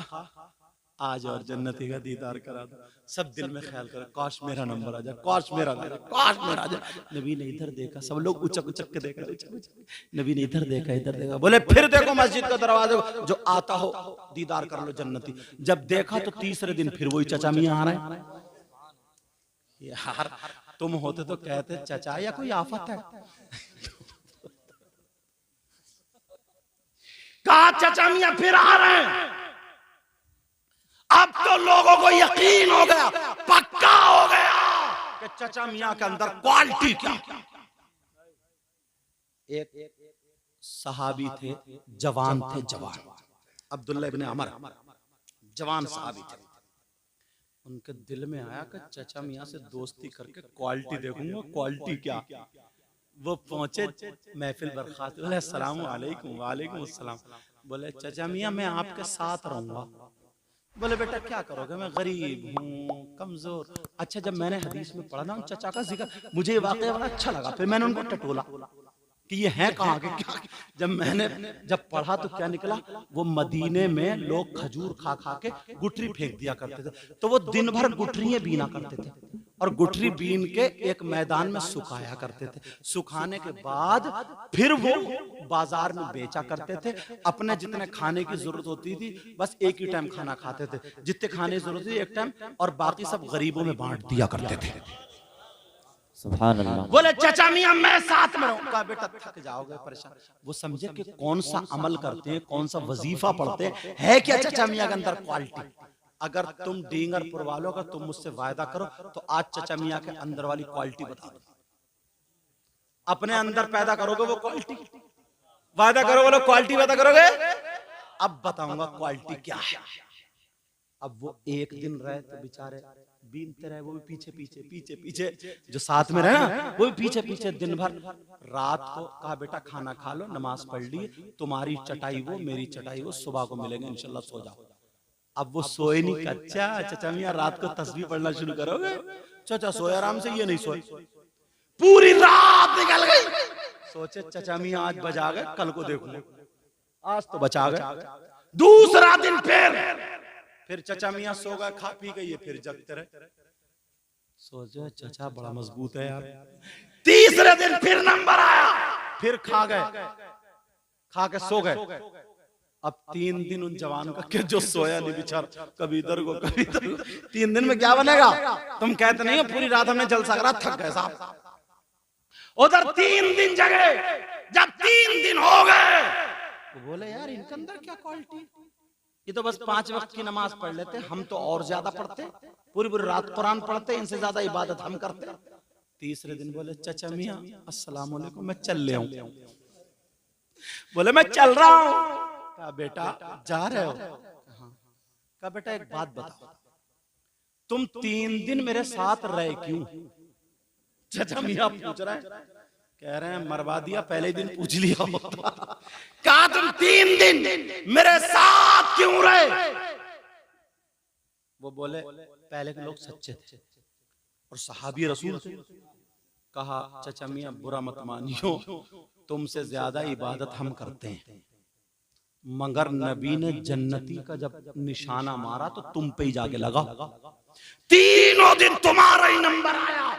आज और जन्नती का दीदार करा दो। सब दिल में ख्याल करो, काश मेरा नंबर आ जाए, काश मेरा आ जाए, काश मेरा आ जाए। नबी ने इधर देखा, सब लोग उचक उचक के देखा, नबी ने इधर देखा, इधर देखा, बोले फिर देखो मस्जिद का दरवाजा, जो आता हो दीदार कर लो जन्नती। जब देखा तो तीसरे दिन फिर वही चचा मियां आ रहे। यार तुम होते तो कहते चचा या कोई आफत है। कहा चचा मियां फिर आ रहे हैं। अब तो लोगों को यकीन हो गया, पक्का हो गया कि चचा मियां के अंदर क्वालिटी क्या। एक सहाबी थे, जवान थे, जवान अब्दुल्ला इब्ने अमर, जवान सहाबी थे। उनके दिल में आया कि चचा मियां से दोस्ती करके क्वालिटी देखूंगा, क्वालिटी क्या। वो पहुंचे, महफिल बर्खास्त, बोले अस्सलाम वालेकुम। वालेकुम अस्सलाम। बोले चचा मियां मैं आपके साथ रहूंगा। बोले बेटा क्या करोगे? मैं गरीब हूँ, कमजोर। अच्छा, जब मैंने हदीस में पढ़ा ना उन चचा का जिक्र, मुझे ये वाकया बड़ा अच्छा लगा। फिर मैंने उनको टटोला कि ये हैं कहाँ के, क्या। जब पढ़ा तो क्या निकला, वो मदीने में लोग खजूर खा खा के गुठरी फेंक दिया करते थे, तो वो दिन भर गुठरियां बीना करते थे और गुठरी बीन के एक मैदान में सुखाया करते थे। सुखाने के बाद फिर वो बाजार में बेचा करते थे। अपने जितने खाने की जरूरत होती थी बस एक ही टाइम खाना खाते थे, जितने खाने की जरूरत थी एक टाइम, और बाकी सब गरीबों में बांट दिया करते थे। सुभान अल्लाह। बोले चचा मियां मैं साथ में रहूंगा। बेटा थक जाओगे, परेशान। वो समझे कि कौन सा अमल करते हैं, कौन सा वजीफा पढ़ते हैं क्या चचा मियां के अंदर क्वालिटी। अगर तुम डींगरपुर वालों का तुम मुझसे वायदा करो तो आज चचा मियां के अंदर वाली क्वालिटी बता दो। अपने अंदर पैदा करोगे वो क्वालिटी, वायदा करो बोलो क्वालिटी पैदा करोगे। अब बताऊंगा क्वालिटी क्या है। अब वो एक दिन रहे तो बेचारे बीनते रहे, वो भी पीछे पीछे पीछे पीछे, जो साथ में रहे ना वो भी पीछे पीछे दिन भर। रात को कहा बेटा खाना खा लो, नमाज पढ़ ली, तुम्हारी चटाई वो मेरी चटाई वो, सुबह को मिलेंगे इंशाल्लाह, सो जाओ। अब वो सोए नहीं। कच्चा चचा मियां रात को तस्बीह पढ़ना शुरू करोगे। चचा सोए आराम से, ये नहीं सोए, पूरी रात निकल गई। सोचे चचा मियां आज बजा गए, कल को देखूंगा, आज तो बचा गए। दूसरा दिन फिर चचा मियां सो गए, खा पी गए, फिर जगते रहे। सोचे चचा बड़ा मजबूत है यार। तीसरे दिन फिर नंबर आया, फिर खा गए, खा के सो गए। अब 3 दिन उन जवानों का जो सोया नहीं बेचारा, कभी इधर को कभी इधर को। 3 दिन में क्या बनेगा? तुम कहते नहीं हो पूरी रात हमने जलसा करा, थक गए साहब। उधर 3 दिन जगे। जब 3 दिन हो गए तो बोले यार इनके अंदर क्या क्वालिटी। ये तो बस 5 वक्त की नमाज पढ़ लेते, हम तो और ज्यादा पढ़ते, पूरी पूरी रात कुरान पढ़ते, इनसे ज्यादा इबादत हम करते। तीसरे दिन बोले चचा मियां अस्सलाम वालेकुम, मैं चल ले आऊं। बोले मैं चल रहा हूं। कहा बेटा जा रहे हो? कहा बेटा एक बात बताओ, तुम 3 दिन मेरे साथ रहे क्यों? चचा मियां पूछ रहे हैं, कह रहे हैं मरवा दिया, पहले दिन पूछ लिया होता। कहा तुम 3 दिन मेरे साथ क्यों रहे? वो बोले पहले के लोग सच्चे थे और सहाबी रसूल थे। कहा चचा मियां बुरा मत मानियो, तुमसे ज्यादा इबादत हम करते हैं, मगर नबी ने जन्नती का जब निशाना मारा तो तुम पे ही जाके लगा। 3 दिन तुम्हारा ही नंबर आया।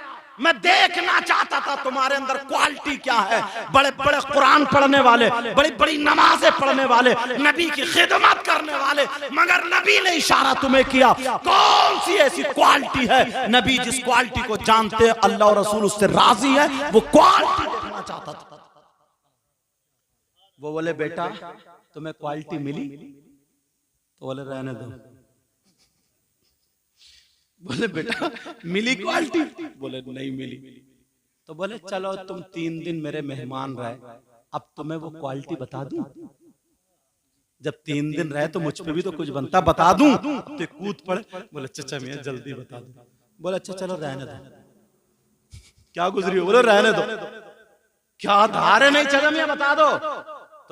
मैं देखना चाहता था तुम्हारे अंदर क्वालिटी क्या है। बड़े बड़े कुरान पढ़ने वाले, बड़ी बड़ी नमाजें पढ़ने वाले, नबी की खिदमत करने वाले, मगर नबी ने इशारा तुम्हें किया। कौन सी ऐसी क्वालिटी है? नबी जिस क्वालिटी को जानते हैं, अल्लाह और रसूल उससे राजी है, वो क्वालिटी देखना चाहता था। वो बोले बेटा तुम्हें क्वालिटी मिली? तो बोले रहने दो। बोले बेटा मिली क्वालिटी? बोले नहीं मिली। तो बोले चलो तुम 3 दिन मेरे मेहमान रहे, अब तुम्हें वो क्वालिटी बता दूं। जब 3 दिन रहे तो मुझ पे भी तो कुछ बनता, बता दूं। तो कूद पड़े। बोले चचा मियां जल्दी बता दो। बोले अच्छा चलो रहने दो। क्या गुजरी हो? बोले रहने दो। क्या धारे नहीं चचा मियां बता दो।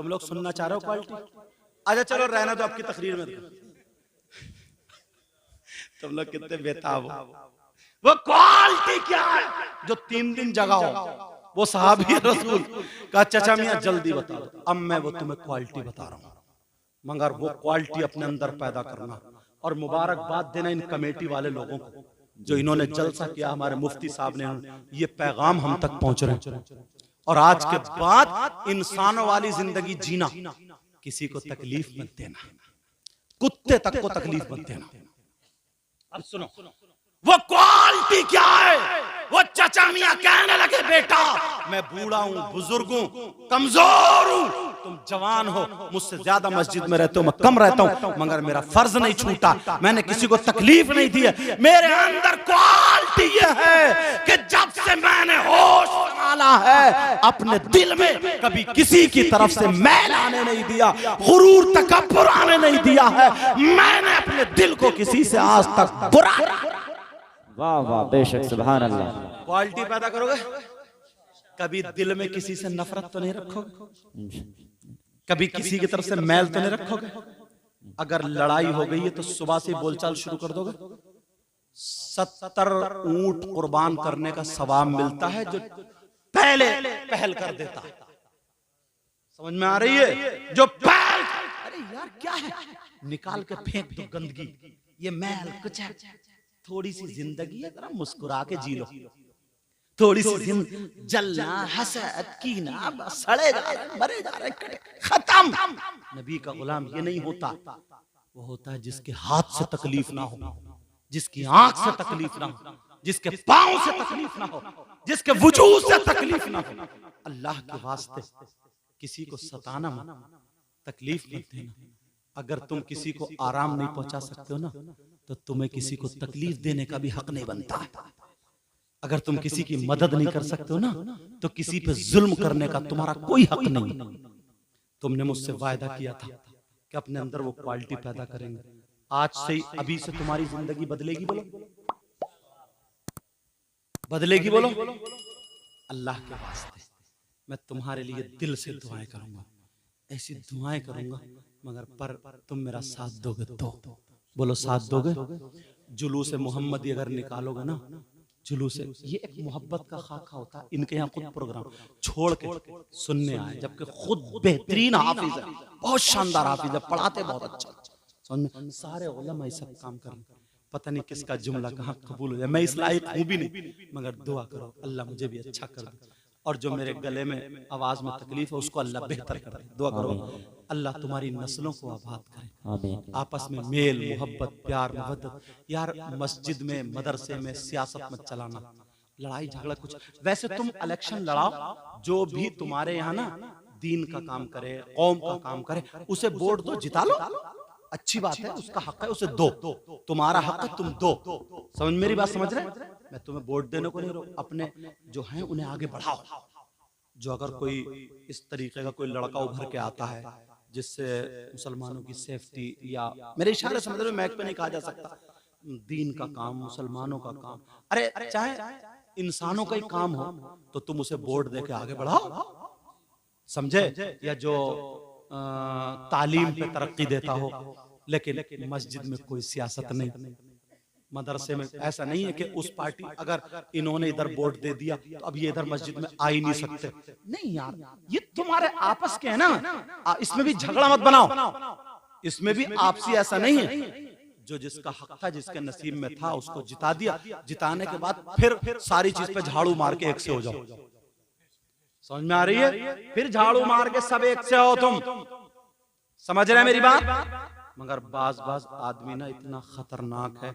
तुम लोग सुनना चाह रहे हो क्वालिटी? अच्छा चलो रहना तो आपकी तकरीर में तुम लोग कितने बेताब हो। वो क्वालिटी क्या है जो 3 दिन जगा हो? वो सहाबी रसूल का चचा मियां जल्दी बता दो। अब मैं वो तुम्हें क्वालिटी बता रहा हूं, मगर वो क्वालिटी अपने अंदर पैदा करना। और मुबारकबाद देना इन कमेटी वाले लोगों को जो इन्होंने जलसा किया। हमारे मुफ्ती साहब ने ये पैगाम हम तक पहुंच रहे हैं। और आज के बाद इंसानों वाली जिंदगी जीना, किसी को तकलीफ मत देना, कुत्ते तक को तकलीफ मत देना। अब सुनो वो क्वालिटी क्या है। वो चचा मियां कहने लगे बेटा मैं बूढ़ा हूं, बुजुर्ग हूं, कमजोर हूं, तुम जवान हो, मुझसे ज्यादा मस्जिद में रहते हो, मैं कम रहता हूं, मगर मेरा फर्ज नहीं छूटा, मैंने किसी को तकलीफ नहीं दी है। मेरे अंदर क्वालिटी ये है कि जब से मैंने होश संभाला है अपने दिल में कभी किसी की तरफ से मैल आने नहीं दिया, गुरूर तकब्बुर आने नहीं दिया है। मैंने अपने दिल को किसी से आज तक बुरा। वाह वाह, बेशक, सुभान अल्लाह। क्वालिटी पैदा करोगे, कभी दिल में किसी से नफरत तो नहीं रखोगे, कभी किसी की तरफ से मैल तो नहीं रखोगे। अगर लड़ाई हो गई है तो सुबह से बोलचाल शुरू कर दोगे। 70 ऊंट कुर्बान करने का सवाब मिलता है जो पहले पहल कर देता है। समझ में आ रही है? जो पहल, अरे यार क्या है, निकाल के फेंक दो गंदगी, ये मैल कुछ है। थोड़ी सी जिंदगी है, जरा मुस्कुरा के जी लो। थोड़ी सी जलना, हसद, कीना, बस सड़े जा रहे, मरे जा रहे, खत्म। नबी का गुलाम ये नहीं होता, वो होता है जिसके हाथ से तकलीफ ना हो, जिसकी आंख से तकलीफ ना हो, जिसके पांव से तकलीफ ना हो, जिसके वजूद से तकलीफ ना हो। अल्लाह के वास्ते किसी को सताना मत, तकलीफ मत देना। अगर तुम किसी को आराम नहीं पहुंचा सकते हो ना, तो तुम्हें किसी को तकलीफ देने का भी हक नहीं बनता है। अगर तुम किसी की मदद नहीं कर सकते हो ना, तो किसी पे जुल्म करने का तुम्हारा कोई हक नहीं। तुमने मुझसे वायदा किया था कि अपने अंदर वो क्वालिटी पैदा करेंगे। आज से ही, अभी से तुम्हारी जिंदगी बदलेगी। बोलो बदलेगी, बोलो। अल्लाह के वास्ते मैं तुम्हारे लिए दिल से दुआएं करूंगा, ऐसी दुआएं करूंगा, मगर पर तुम मेरा साथ दोगे तो। बोलो साथ दोगे। जुलूस मोहम्मदी अगर निकालोगे ना, जुलूस, ये एक मोहब्बत का खाका होता है। इनके यहाँ खुद प्रोग्राम छोड़ के सुनने आए, जबकि खुद बेहतरीन हाफिज है, बहुत शानदार हाफिज है, पढ़ाते बहुत अच्छा। समझ में? सारे उलमा ये सब काम कर, पता नहीं किसका जुमला कहाँ कबूल हो जाए। मैं इस लायक हूँ भी नहीं, मगर दुआ करो अल्लाह मुझे भी अच्छा कर दे, और जो मेरे गले में आवाज में तकलीफ है उसको अल्लाह बेहतर कर दे। दुआ करो अल्लाह तुम्हारी नस्लों को आबाद करे, आपस में मेल मोहब्बत प्यार मोहब्बत। यार मस्जिद में, मदरसे में सियासत मत चलाना, लड़ाई झगड़ा कुछ। वैसे तुम इलेक्शन लड़ाओ, जो भी तुम्हारे यहाँ ना दीन का काम करे, कौम का काम करे, उसे वोट दो, जिता लो, अच्छी बात है, उसका हक है, उसे दो, तुम्हारा हक है, तुम दो। समझ, मेरी बात समझ रहे? मैं तुम्हें वोट देने को नहीं रोक, अपने जो हैं उन्हें आगे बढ़ाओ। जो अगर कोई इस तरीके का कोई लड़का उभर के आता है जिससे मुसलमानों की सेफ्टी, या मेरे इशारे समझ रहे हो, मैक पे नहीं कहा जा सकता, दीन का काम, मुसलमानों का काम, अरे चाहे इंसानों का ही काम हो, तो तुम उसे वोट देके आगे बढ़ाओ। समझे? या जो तालीम पे तरक्की देता हो, लेकिन मस्जिद में कोई सियासत नहीं, मदरसे में ऐसा नहीं है कि उस पार्टी, अगर इन्होंने इधर वोट दे दिया तो अब ये इधर मस्जिद में आ ही नहीं सकते। नहीं यार, ये तुम्हारे आपस के है ना, इसमें भी झगड़ा मत बनाओ, इसमें भी आपसी ऐसा नहीं है। जो जिसका हक था, जिसके नसीब में था, उसको जिता दिया, जिताने के बाद फिर सारी चीज पे झाड़ू मार के एक से हो जाओ। समझ में आ रही है? फिर झाड़ू मार के सब एक से हो तुम। समझ रहे मेरी बात? मगर बाज आदमी ना इतना खतरनाक है,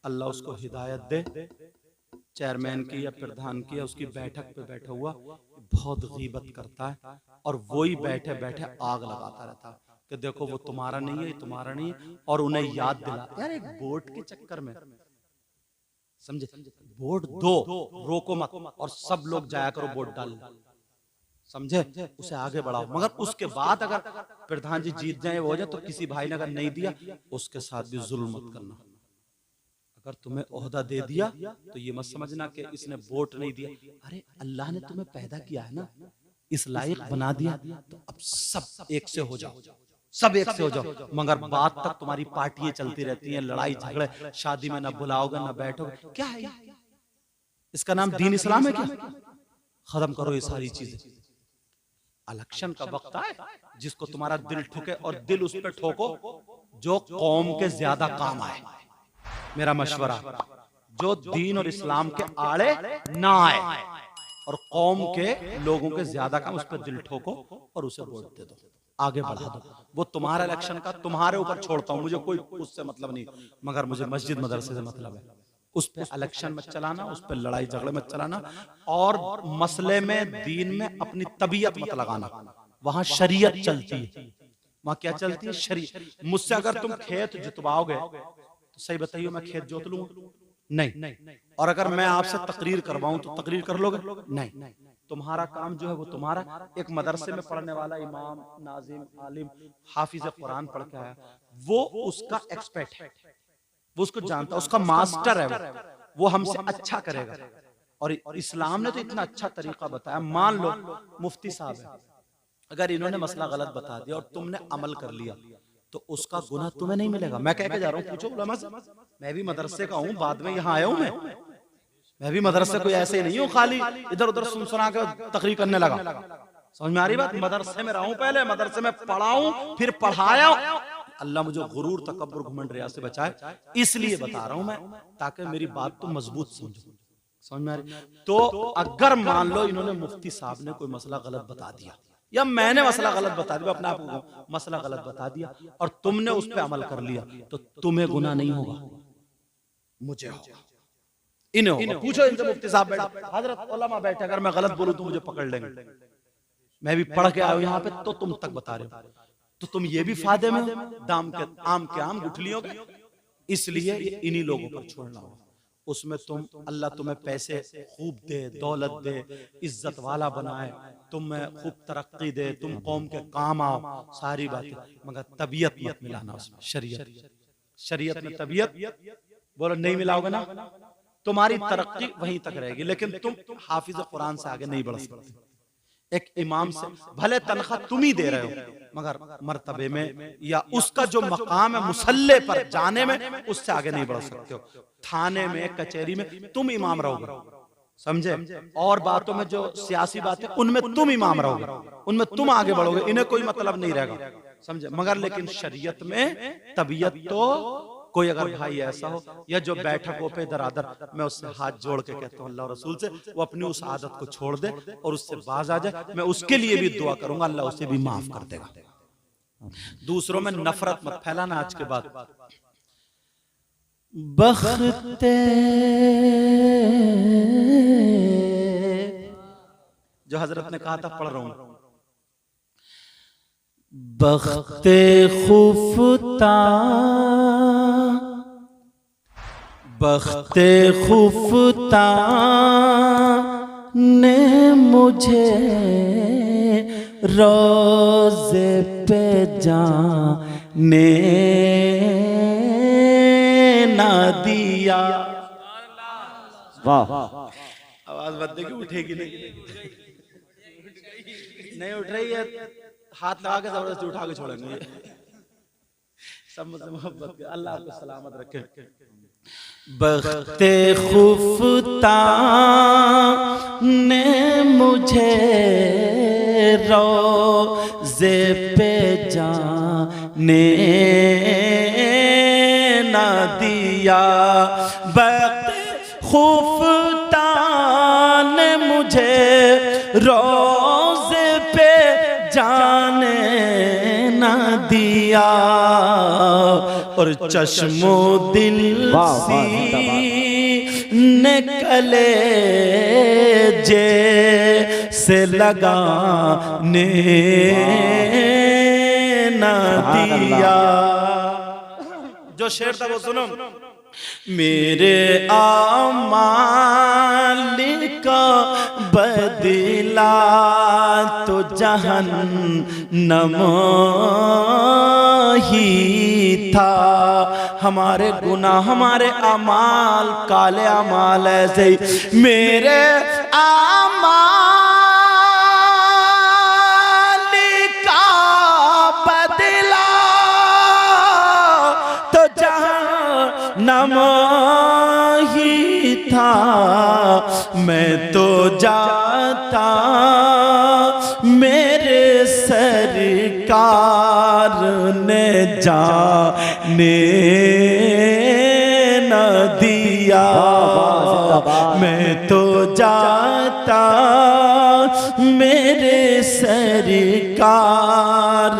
अल्लाह उसको हिदायत दे, चेयरमैन की या प्रधान की या उसकी बैठक पे बैठा हुआ बहुत गीबत करता है, और वही बैठे बैठे आग लगाता रहता है कि देखो वो तुम्हारा नहीं है, तुम्हारा नहीं है, और उन्हें याद दिला। यार एक वोट के चक्कर में, समझे, वोट दो, रोको मत, और सब लोग जाया करो वोट डाल, समझे, उसे आगे बढ़ाओ। मगर उसके बाद अगर प्रधान जी जीत जाए, वो हो जाए, तो किसी भाई ने अगर नहीं दिया उसके साथ भी जुल्म मत करना। अगर तुम्हें ओहदा दे दिया तो ये मत समझना कि इसने वोट नहीं दिया। अरे अल्लाह ने तुम्हें पैदा किया है ना, इस लायक बना दिया तो अब सब एक से हो जाओ, सब एक से हो जाओ। मगर बात तक तुम्हारी पार्टियां चलती रहती हैं, लड़ाई झगड़े, शादी में ना बुलाओगे ना बैठोगे, क्या है इसका नाम दीन इस्लाम है क्या? खत्म करो ये सारी चीजें। इलेक्शन का वक्त आए जिसको तुम्हारा दिल ठुके और दिल उस पर ठोको जो कौम के ज्यादा काम आए। मेरा मशवरा, जो दीन और इस्लाम के आड़े ना आए और कौम के लोगों के ज्यादा काम, उस पर दिल ठोको और उसे वोट दे दो, आगे बढ़ा दो। वो तुम्हारा इलेक्शन का तुम्हारे ऊपर छोड़ता हूं, मुझे कोई उससे मतलब नहीं, मगर मुझे मस्जिद मदरसे से मतलब है। उस पे इलेक्शन मत चलाना, उस पे लड़ाई झगड़े मत चलाना, और मसले में दीन में अपनी तबीयत मत लगाना। वहां शरीयत चलती है, वहां क्या चलती है? शरीयत। मुझसे अगर तुम खेत जुतवाओगे तो सही बताइए मैं खेत जोत लूंगा? नहीं। और अगर मैं आपसे तकरीर करवाऊं तो तकरीर कर लोगे? नहीं। तुम्हारा काम जो है वो तुम्हारा, एक मदरसे में पढ़ने वाला इमाम, नाजिम, आलिम, हाफिज कुरान पढ़ के आया, वो उसका एक्सपर्ट है, वो उसको जानता, उसका मास्टर है, वो हमसे अच्छा करेगा। और इस्लाम ने तो इतना अच्छा तरीका बताया। मान लो मुफ्ती साहब है, अगर इन्होंने मसला गलत बता दिया और तुमने अमल कर लिया तो उसका गुनाह तुम्हें नहीं मिलेगा। मैं कह के जा रहा हूँ, पूछो उलमा से, मैं भी मदरसे का हूँ, बाद में यहाँ आया हूँ, मैं भी मदरसे कोई ऐसे ही नहीं हूँ खाली इधर उधर सुना के तकरीर करने लगा। समझ में आ रही बात? मदरसे में रहूं, पहले मदरसे में पढ़ाऊं, फिर पढ़ाया। अल्लाह मुझे गुरूर, तकब्बुर, घमंड, रिया से बचाए। इसलिए बता रहा हूं मैं, ताकि मेरी बात तुम मजबूत समझो। समझ में आ रही? तो अगर मान लो इन्होंने मुफ्ती साहब ने कोई मसला गलत बता दिया, या मैंने मसला गलत बता दिया, अपने आप को मसला गलत बता दिया और तुमने उस पर अमल कर लिया, तो तुम्हें गुनाह नहीं होगा, मुझे होगा, इन्हें होगा। पूछो इनसे, मुफ्ती साहब बैठे, हजरत उलमा बैठे, अगर मैं गलत बोलूं तो मुझे पकड़ लेंगे। मैं भी पढ़ के आया हूं यहाँ पे, तो तुम तक बता रहे हो, तो तुम ये भी फायदे में दाम के आम गुठलियों के। इसलिए इन्हीं लोगों पर छोड़ना होगा। उसमें तुम, अल्लाह तुम्हें पैसे खूब दे, दौलत दे, इज्जत वाला बनाए, तुम्हें खूब तरक्की दे, तुम कौम के काम आओ, सारी बातें, मगर तबीयत मत मिलाना उसमें। शरीयत में तबीयत बोलो नहीं मिलाओगे ना, तुम्हारी तरक्की वहीं तक रहेगी, लेकिन तुम हाफिज कुरान से आगे नहीं बढ़ सकते। एक इमाम से भले तनख्वाह तुम ही दे रहे हो, मगर मर्तबे में या उसका जो मकाम है मुसल्ले पर जाने में, उससे आगे नहीं बढ़ सकते हो। थाने में, कचहरी में तुम इमाम रहोगे, समझे? और बातों में जो सियासी बातें, उनमें तुम इमाम रहोगे, उनमें तुम आगे बढ़ोगे, इन्हें कोई मतलब नहीं रहेगा, समझे? मगर लेकिन शरीयत में तबीयत तो, कोई अगर भाई ऐसा हो या जो बैठकों पे इधर आदर, मैं उससे हाथ जोड़ के कहता हूँ अल्लाह रसूल से, वो अपनी उस आदत को छोड़ दे और उससे बाज आ जाए। मैं उसके लिए भी दुआ करूंगा, अल्लाह उसे भी माफ कर देगा। दूसरों में नफरत मत फैलाना। आज के बाद बख्ते जो हजरत ने कहा था, पढ़ रहा हूं, बख्ते खुफता, बख्ते खुफता ने मुझे रोज़े पे जाने ना दिया। वाह, आवाज बंदे की उठेगी नहीं उठ रही है, हाथ लगा के जबरदस्ती उठा के छोड़ेंगे। सब मुझसे मोहब्बत के, अल्लाह आपको सलामत रखे। बख्ते खुफता ने मुझे रोज़े पे जाने ना दिया। बख्ते खुफता ने मुझे रोज़े पे जाने ना दिया, और चश्मो दिल सी निकले जे से लगाने ना दिया। जो शेर था वो सुनो। मेरे आमाल का बदला तो जहन्नम ही था। हमारे गुनाह, हमारे अमाल, काले अमाल ऐसे ही मेरे अमाल नमाही था मैं तो जाता, मेरे सरकार ने जाने न दिया। मैं तो जाता, मेरे सरकार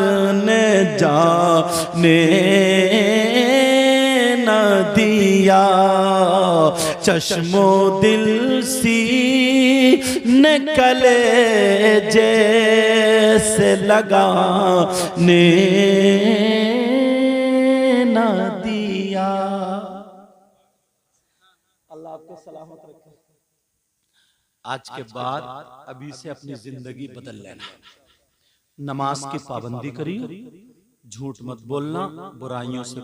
ने जाने न दिया। चश्मो दिल सी निकले जैसे लगाने न दिया। अल्लाह आपको सलामत रखे। आज के बाद अभी से अपनी जिंदगी बदल लेना। नमाज की पाबंदी करिए, झूठ मत बोलना, बुराइयों से